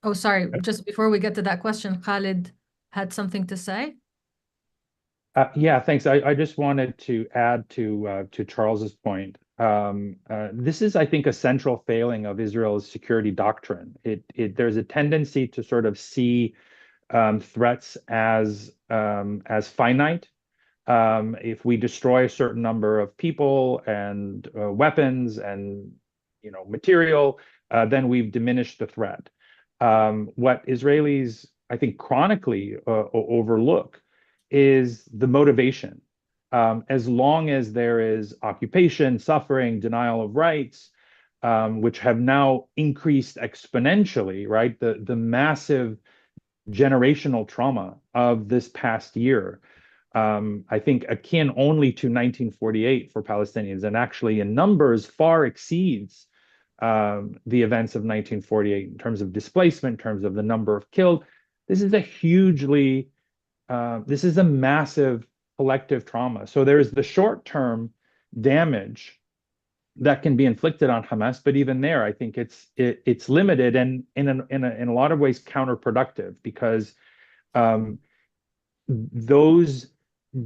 Oh, sorry, just before we get to that question, Khalid had something to say? Yeah, thanks. I just wanted to add to Charles's point. This is, I think, a central failing of Israel's security doctrine. There's a tendency to sort of see threats as finite. If we destroy a certain number of people and weapons and material, then we've diminished the threat. What Israelis, I think, chronically overlook is the motivation. As long as there is occupation, suffering, denial of rights, which have now increased exponentially, right? The massive generational trauma of this past year, I think akin only to 1948 for Palestinians, and actually in numbers far exceeds the events of 1948 in terms of displacement, in terms of the number of killed. This is a massive collective trauma. So there's the short-term damage that can be inflicted on Hamas, but even there, I think it's limited and in a lot of ways counterproductive, because those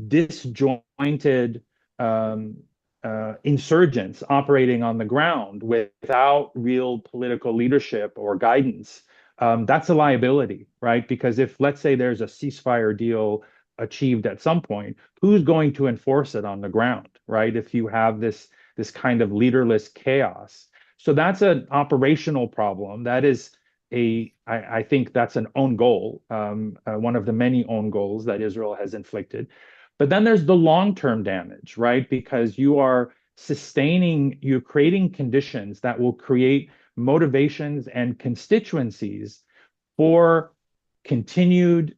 disjointed insurgents operating on the ground without real political leadership or guidance, that's a liability, right? Because if, let's say, there's a ceasefire deal achieved at some point, who's going to enforce it on the ground, right? If you have this kind of leaderless chaos. So that's an operational problem. That is I think that's an own goal, one of the many own goals that Israel has inflicted. But then there's the long-term damage, right? Because you're creating conditions that will create motivations and constituencies for continued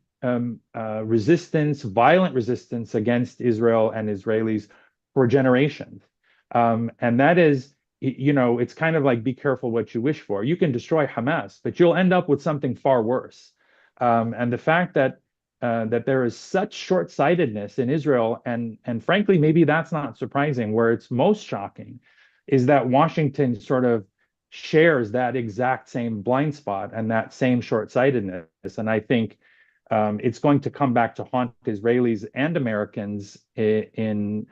resistance, violent resistance against Israel and Israelis for generations. And that is, it's kind of like, be careful what you wish for. You can destroy Hamas, but you'll end up with something far worse. And the fact that there is such short-sightedness in Israel, and frankly, maybe that's not surprising. Where it's most shocking is that Washington sort of shares that exact same blind spot and that same short-sightedness. And I think it's going to come back to haunt Israelis and Americans in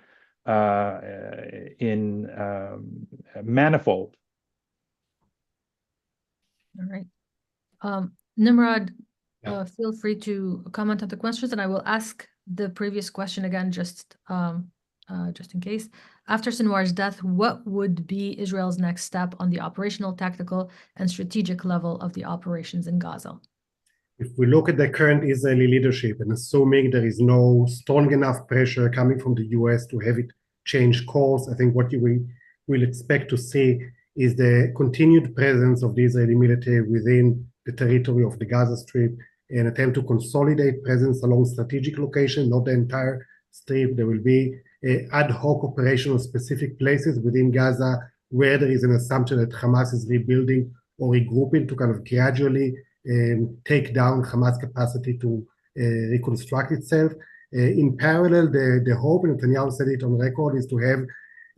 manifold. All right. Nimrod, feel free to comment on the questions, and I will ask the previous question again, just in case. After Sinwar's death, what would be Israel's next step on the operational, tactical, and strategic level of the operations in Gaza? if we look at the current Israeli leadership and assuming there is no strong enough pressure coming from the US to have it change course, I think what you will expect to see is the continued presence of the Israeli military within the territory of the Gaza Strip, an attempt to consolidate presence along strategic locations, not the entire strip. There will be ad hoc operation on specific places within Gaza where there is an assumption that Hamas is rebuilding or regrouping to kind of gradually take down Hamas capacity to reconstruct itself. In parallel, the hope, and Netanyahu said it on record, is to have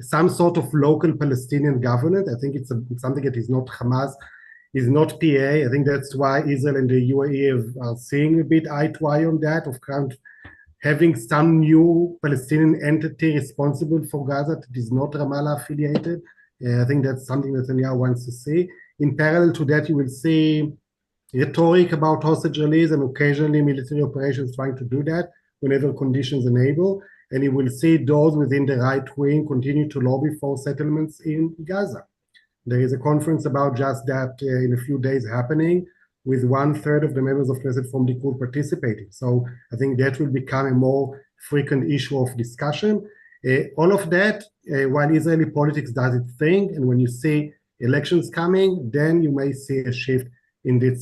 some sort of local Palestinian government. I think it's something that is not Hamas, is not PA. I think that's why Israel and the UAE are seeing a bit eye to eye on that, of kind of having some new Palestinian entity responsible for Gaza that is not Ramallah affiliated. I think that's something that Netanyahu wants to see. In parallel to that, you will see rhetoric about hostage release and occasionally military operations trying to do that whenever conditions enable. And you will see those within the right wing continue to lobby for settlements in Gaza. There is a conference about just that in a few days happening, with 1/3 of the members of Knesset from Likud participating. So I think that will become a more frequent issue of discussion. All of that, while Israeli politics does its thing, and when you see elections coming, then you may see a shift in this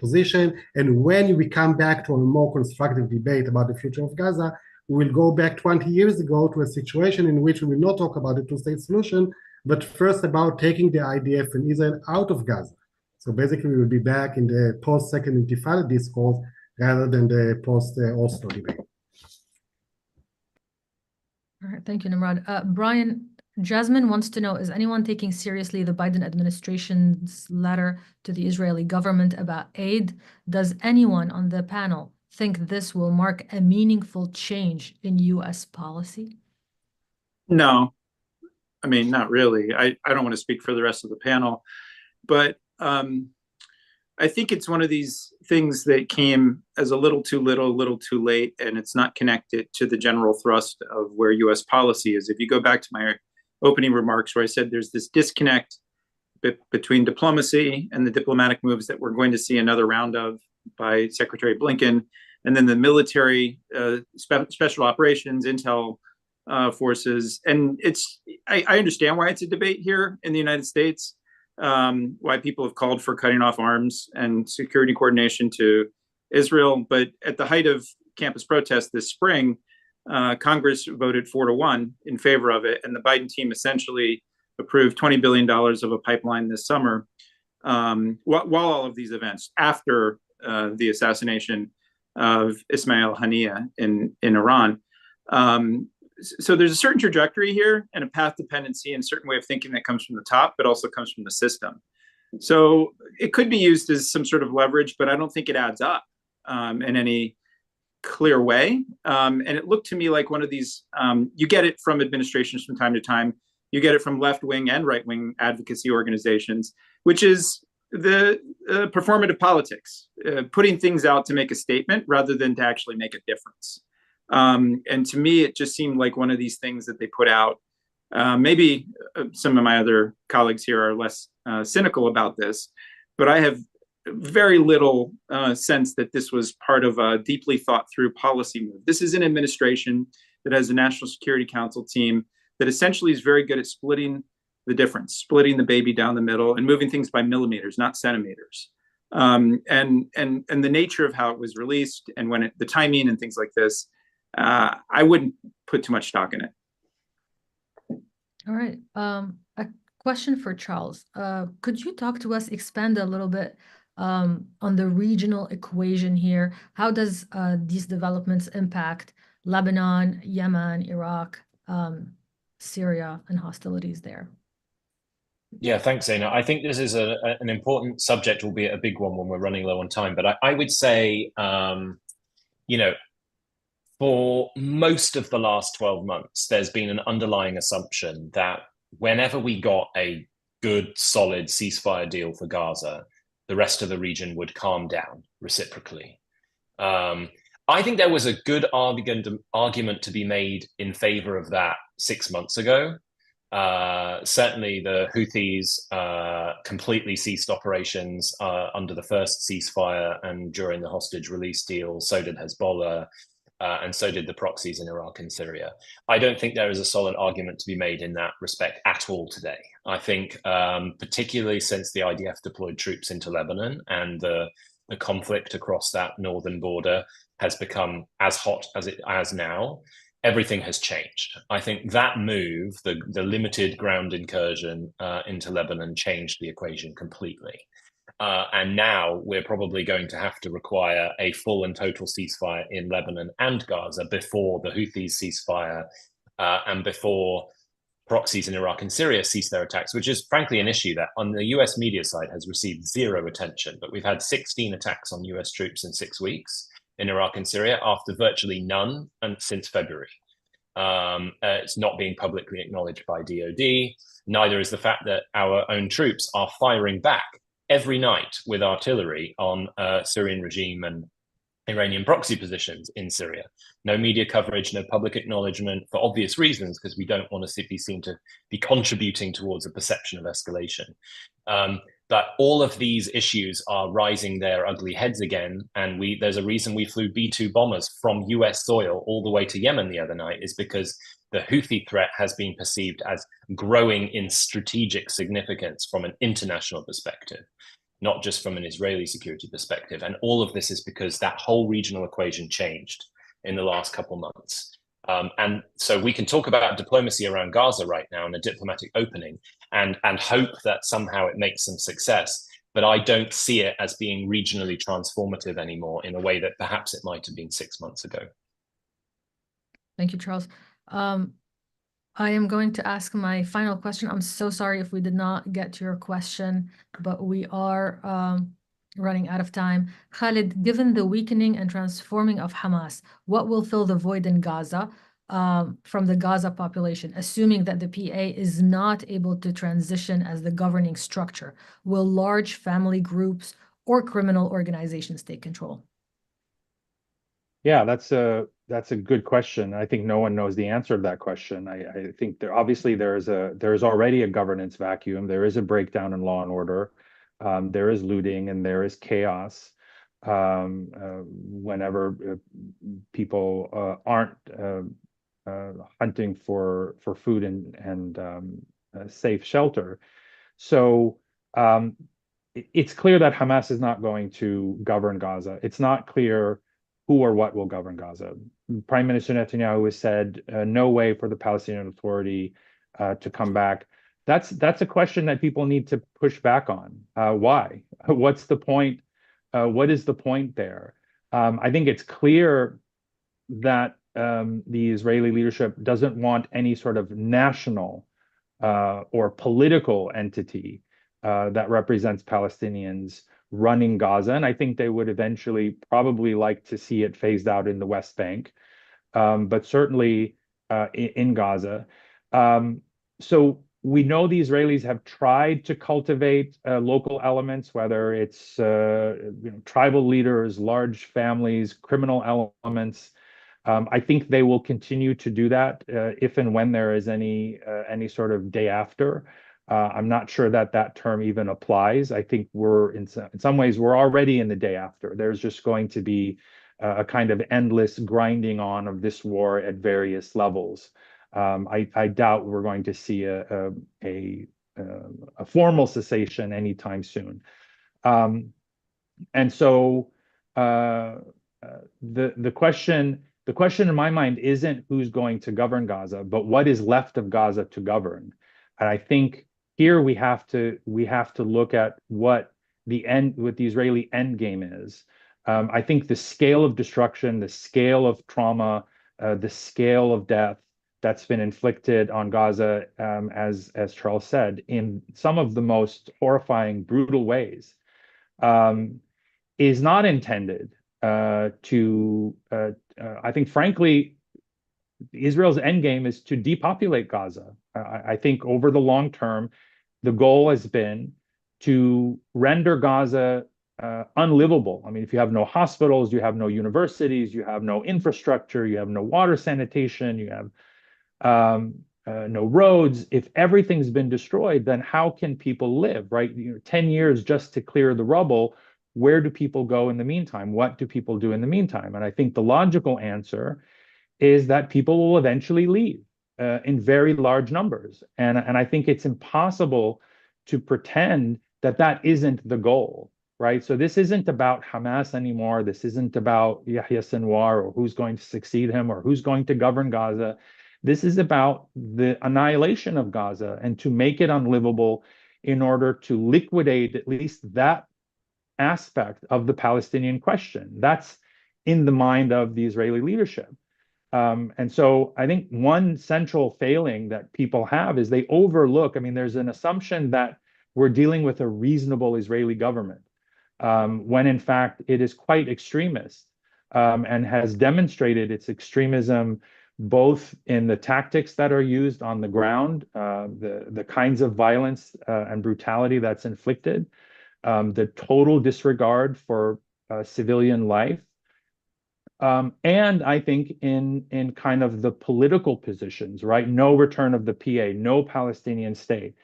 position. And when we come back to a more constructive debate about the future of Gaza, we will go back 20 years ago to a situation in which we will not talk about the two-state solution, but first about taking the IDF and Israel out of Gaza. So basically, we will be back in the post-Second Intifada discourse rather than the post-Oslo debate. All right, thank you, Nimrod. Brian, Jasmine wants to know, is anyone taking seriously the Biden administration's letter to the Israeli government about aid? Does anyone on the panel think this will mark a meaningful change in U.S. policy? No, I mean, not really. I don't want to speak for the rest of the panel, but I think it's one of these things that came as a little too late, and it's not connected to the general thrust of where U.S. policy is. If you go back to my opening remarks where I said there's this disconnect between diplomacy and the diplomatic moves that we're going to see another round of by Secretary Blinken, and then the military special operations, intel forces. And I understand why it's a debate here in the United States, why people have called for cutting off arms and security coordination to Israel. But at the height of campus protests this spring, Congress voted 4-1 in favor of it. And the Biden team essentially approved $20 billion of a pipeline this summer, while all of these events, after the assassination of Ismail Haniyeh in Iran. So there's a certain trajectory here and a path dependency and a certain way of thinking that comes from the top, but also comes from the system. So it could be used as some sort of leverage, but I don't think it adds up in any clear way. And it looked to me like one of these, you get it from administrations from time to time, you get it from left-wing and right-wing advocacy organizations, which is the performative politics, putting things out to make a statement rather than to actually make a difference. And to me, it just seemed like one of these things that they put out. Maybe some of my other colleagues here are less cynical about this, but I have very little sense that this was part of a deeply thought through policy move. This is an administration that has a National Security Council team that essentially is very good at splitting the difference, splitting the baby down the middle and moving things by millimeters, not centimeters. And the nature of how it was released and when the timing and things like this, I wouldn't put too much stock in it. All right. A question for Charles. Could you talk to us, expand a little bit on the regional equation here? How does these developments impact Lebanon, Yemen, Iraq, Syria, and hostilities there? Yeah, thanks, Zaina. I think this is an important subject, albeit a big one when we're running low on time. But I would say, for most of the last 12 months, there's been an underlying assumption that whenever we got a good, solid ceasefire deal for Gaza, the rest of the region would calm down reciprocally. I think there was a good argument to be made in favor of that 6 months ago. Certainly, the Houthis completely ceased operations under the first ceasefire and during the hostage release deal. So did Hezbollah, and so did the proxies in Iraq and Syria. I don't think there is a solid argument to be made in that respect at all today. I think, particularly since the IDF deployed troops into Lebanon and the conflict across that northern border has become as hot as it has now, everything has changed. I think that move, the limited ground incursion into Lebanon, changed the equation completely. And now we're probably going to have to require a full and total ceasefire in Lebanon and Gaza before the Houthis ceasefire and before proxies in Iraq and Syria cease their attacks, which is frankly an issue that on the US media side has received zero attention. But we've had 16 attacks on US troops in 6 weeks in Iraq and Syria after virtually none since February. It's not being publicly acknowledged by DoD. Neither is the fact that our own troops are firing back every night with artillery on Syrian regime and Iranian proxy positions in Syria. No media coverage, no public acknowledgement for obvious reasons, because we don't want to be seen to be contributing towards a perception of escalation. But all of these issues are rising their ugly heads again. And there's a reason we flew B-2 bombers from US soil all the way to Yemen the other night, is because the Houthi threat has been perceived as growing in strategic significance from an international perspective, not just from an Israeli security perspective. And all of this is because that whole regional equation changed in the last couple months. And so we can talk about diplomacy around Gaza right now and a diplomatic opening and hope that somehow it makes some success. But I don't see it as being regionally transformative anymore in a way that perhaps it might have been 6 months ago. Thank you, Charles. I am going to ask my final question. I'm so sorry if we did not get to your question, but we are running out of time. Khalid, given the weakening and transforming of Hamas, what will fill the void in Gaza from the Gaza population, assuming that the PA is not able to transition as the governing structure? Will large family groups or criminal organizations take control? Yeah, that's a good question. I think no one knows the answer to that question. I think there's already a governance vacuum. There is a breakdown in law and order. There is looting and there is chaos whenever people aren't hunting for food and safe shelter. So it's clear that Hamas is not going to govern Gaza. It's not clear who or what will govern Gaza. Prime Minister Netanyahu has said no way for the Palestinian Authority to come back. That's a question that people need to push back on. Why? What's the point? What is the point there? I think it's clear that the Israeli leadership doesn't want any sort of national or political entity that represents Palestinians running Gaza. And I think they would eventually probably like to see it phased out in the West Bank, but certainly in Gaza. So we know the Israelis have tried to cultivate local elements, whether it's tribal leaders, large families, criminal elements. I think they will continue to do that if and when there is any sort of day after. I'm not sure that term even applies. I think we're in some ways we're already in the day after. There's just going to be a kind of endless grinding on of this war at various levels. I doubt we're going to see a formal cessation anytime soon. And so the question in my mind isn't who's going to govern Gaza, but what is left of Gaza to govern. And I think here we have to look at what the Israeli end game is. I think the scale of destruction, the scale of trauma, the scale of death that's been inflicted on Gaza, as Charles said, in some of the most horrifying, brutal ways, is not intended to. I think, frankly, Israel's end game is to depopulate Gaza. I think over the long term, the goal has been to render Gaza unlivable. I mean, if you have no hospitals, you have no universities, you have no infrastructure, you have no water sanitation, you have no roads. If everything's been destroyed, then how can people live, right? 10 years just to clear the rubble. Where do people go in the meantime? What do people do in the meantime? And I think the logical answer is that people will eventually leave in very large numbers. And I think it's impossible to pretend that that isn't the goal, right? So this isn't about Hamas anymore. This isn't about Yahya Sinwar or who's going to succeed him or who's going to govern Gaza. This is about the annihilation of Gaza and to make it unlivable in order to liquidate at least that aspect of the Palestinian question. That's in the mind of the Israeli leadership. And so I think one central failing that people have is they overlook, I mean, there's an assumption that we're dealing with a reasonable Israeli government, when in fact it is quite extremist, and has demonstrated its extremism both in the tactics that are used on the ground, the kinds of violence and brutality that's inflicted, the total disregard for civilian life, and I think in kind of the political positions, right? No return of the PA, no Palestinian state.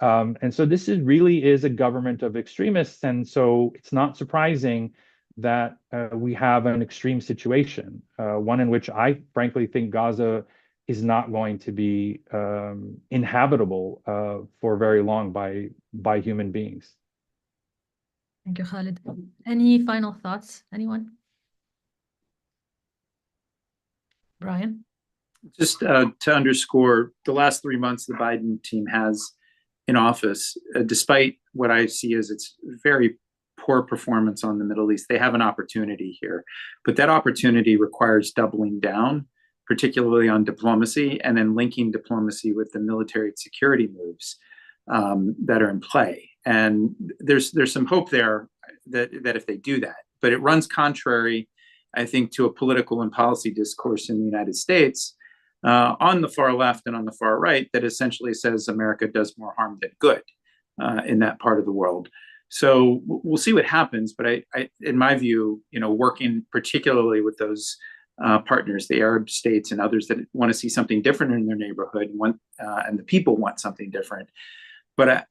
And so this really is a government of extremists. And so it's not surprising that we have an extreme situation, one in which I frankly think Gaza is not going to be inhabitable for very long by human beings. Thank you, Khalid. Any final thoughts, anyone? Brian? Just to underscore, the last 3 months the Biden team has in office, despite what I see as its very poor performance on the Middle East, they have an opportunity here. But that opportunity requires doubling down, particularly on diplomacy, and then linking diplomacy with the military and security moves that are in play. And there's some hope there that if they do that, but it runs contrary, I think, to a political and policy discourse in the United States on the far left and on the far right that essentially says America does more harm than good in that part of the world. So we'll see what happens. But I in my view, working particularly with those partners, the Arab states and others that want to see something different in their neighborhood, and the people want something different. But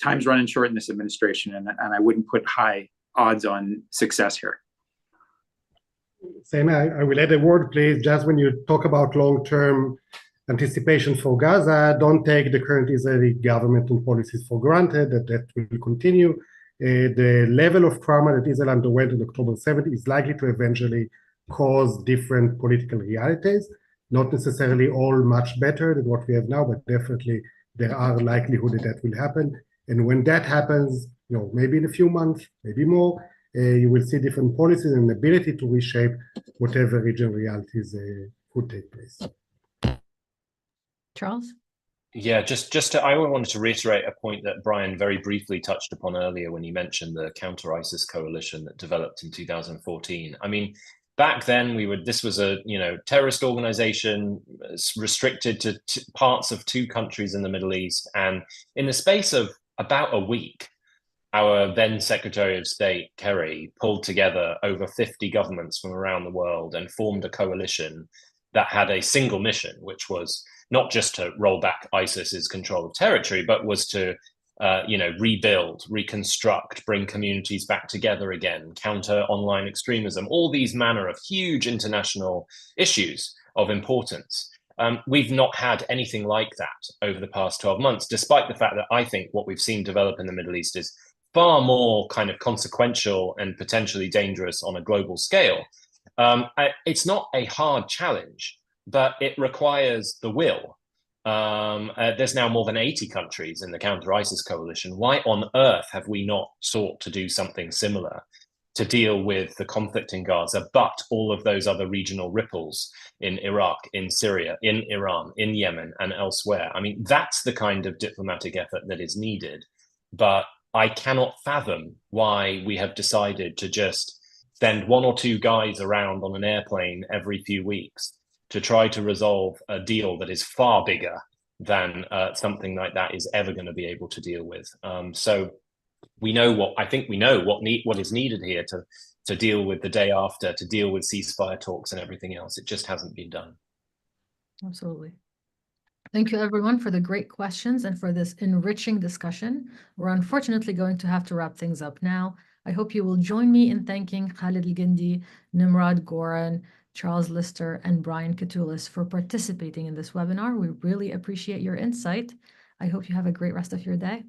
time's running short in this administration, and I wouldn't put high odds on success here. Same, I will add a word, please. Just when you talk about long-term anticipation for Gaza, don't take the current Israeli government and policies for granted, that will continue. The level of trauma that Israel underwent on October 7th is likely to eventually cause different political realities, not necessarily all much better than what we have now, but definitely there are likelihood that will happen. And when that happens, maybe in a few months, maybe more, you will see different policies and ability to reshape whatever regional realities could take place. Charles? Yeah, I wanted to reiterate a point that Brian very briefly touched upon earlier when you mentioned the counter-ISIS coalition that developed in 2014. I mean, back then this was a terrorist organization restricted to parts of 2 countries in the Middle East, and in the space of about a week, our then Secretary of State, Kerry, pulled together over 50 governments from around the world and formed a coalition that had a single mission, which was not just to roll back ISIS's control of territory, but was to rebuild, reconstruct, bring communities back together again, counter online extremism, all these manner of huge international issues of importance. We've not had anything like that over the past 12 months, despite the fact that I think what we've seen develop in the Middle East is far more kind of consequential and potentially dangerous on a global scale. It's not a hard challenge, but it requires the will. There's now more than 80 countries in the counter-ISIS coalition. Why on earth have we not sought to do something similar to deal with the conflict in Gaza, but all of those other regional ripples in Iraq, in Syria, in Iran, in Yemen, and elsewhere? I mean, that's the kind of diplomatic effort that is needed. But I cannot fathom why we have decided to just send 1 or 2 guys around on an airplane every few weeks to try to resolve a deal that is far bigger than something like that is ever going to be able to deal with. So we know what is needed here to deal with the day after, to deal with ceasefire talks and everything else. It just hasn't been done. Absolutely. Thank you, everyone, for the great questions and for this enriching discussion. We're unfortunately going to have to wrap things up now. I hope you will join me in thanking Khalid Al-Gindi, Nimrod Goran, Charles Lister, and Brian Katulis for participating in this webinar. We really appreciate your insight. I hope you have a great rest of your day.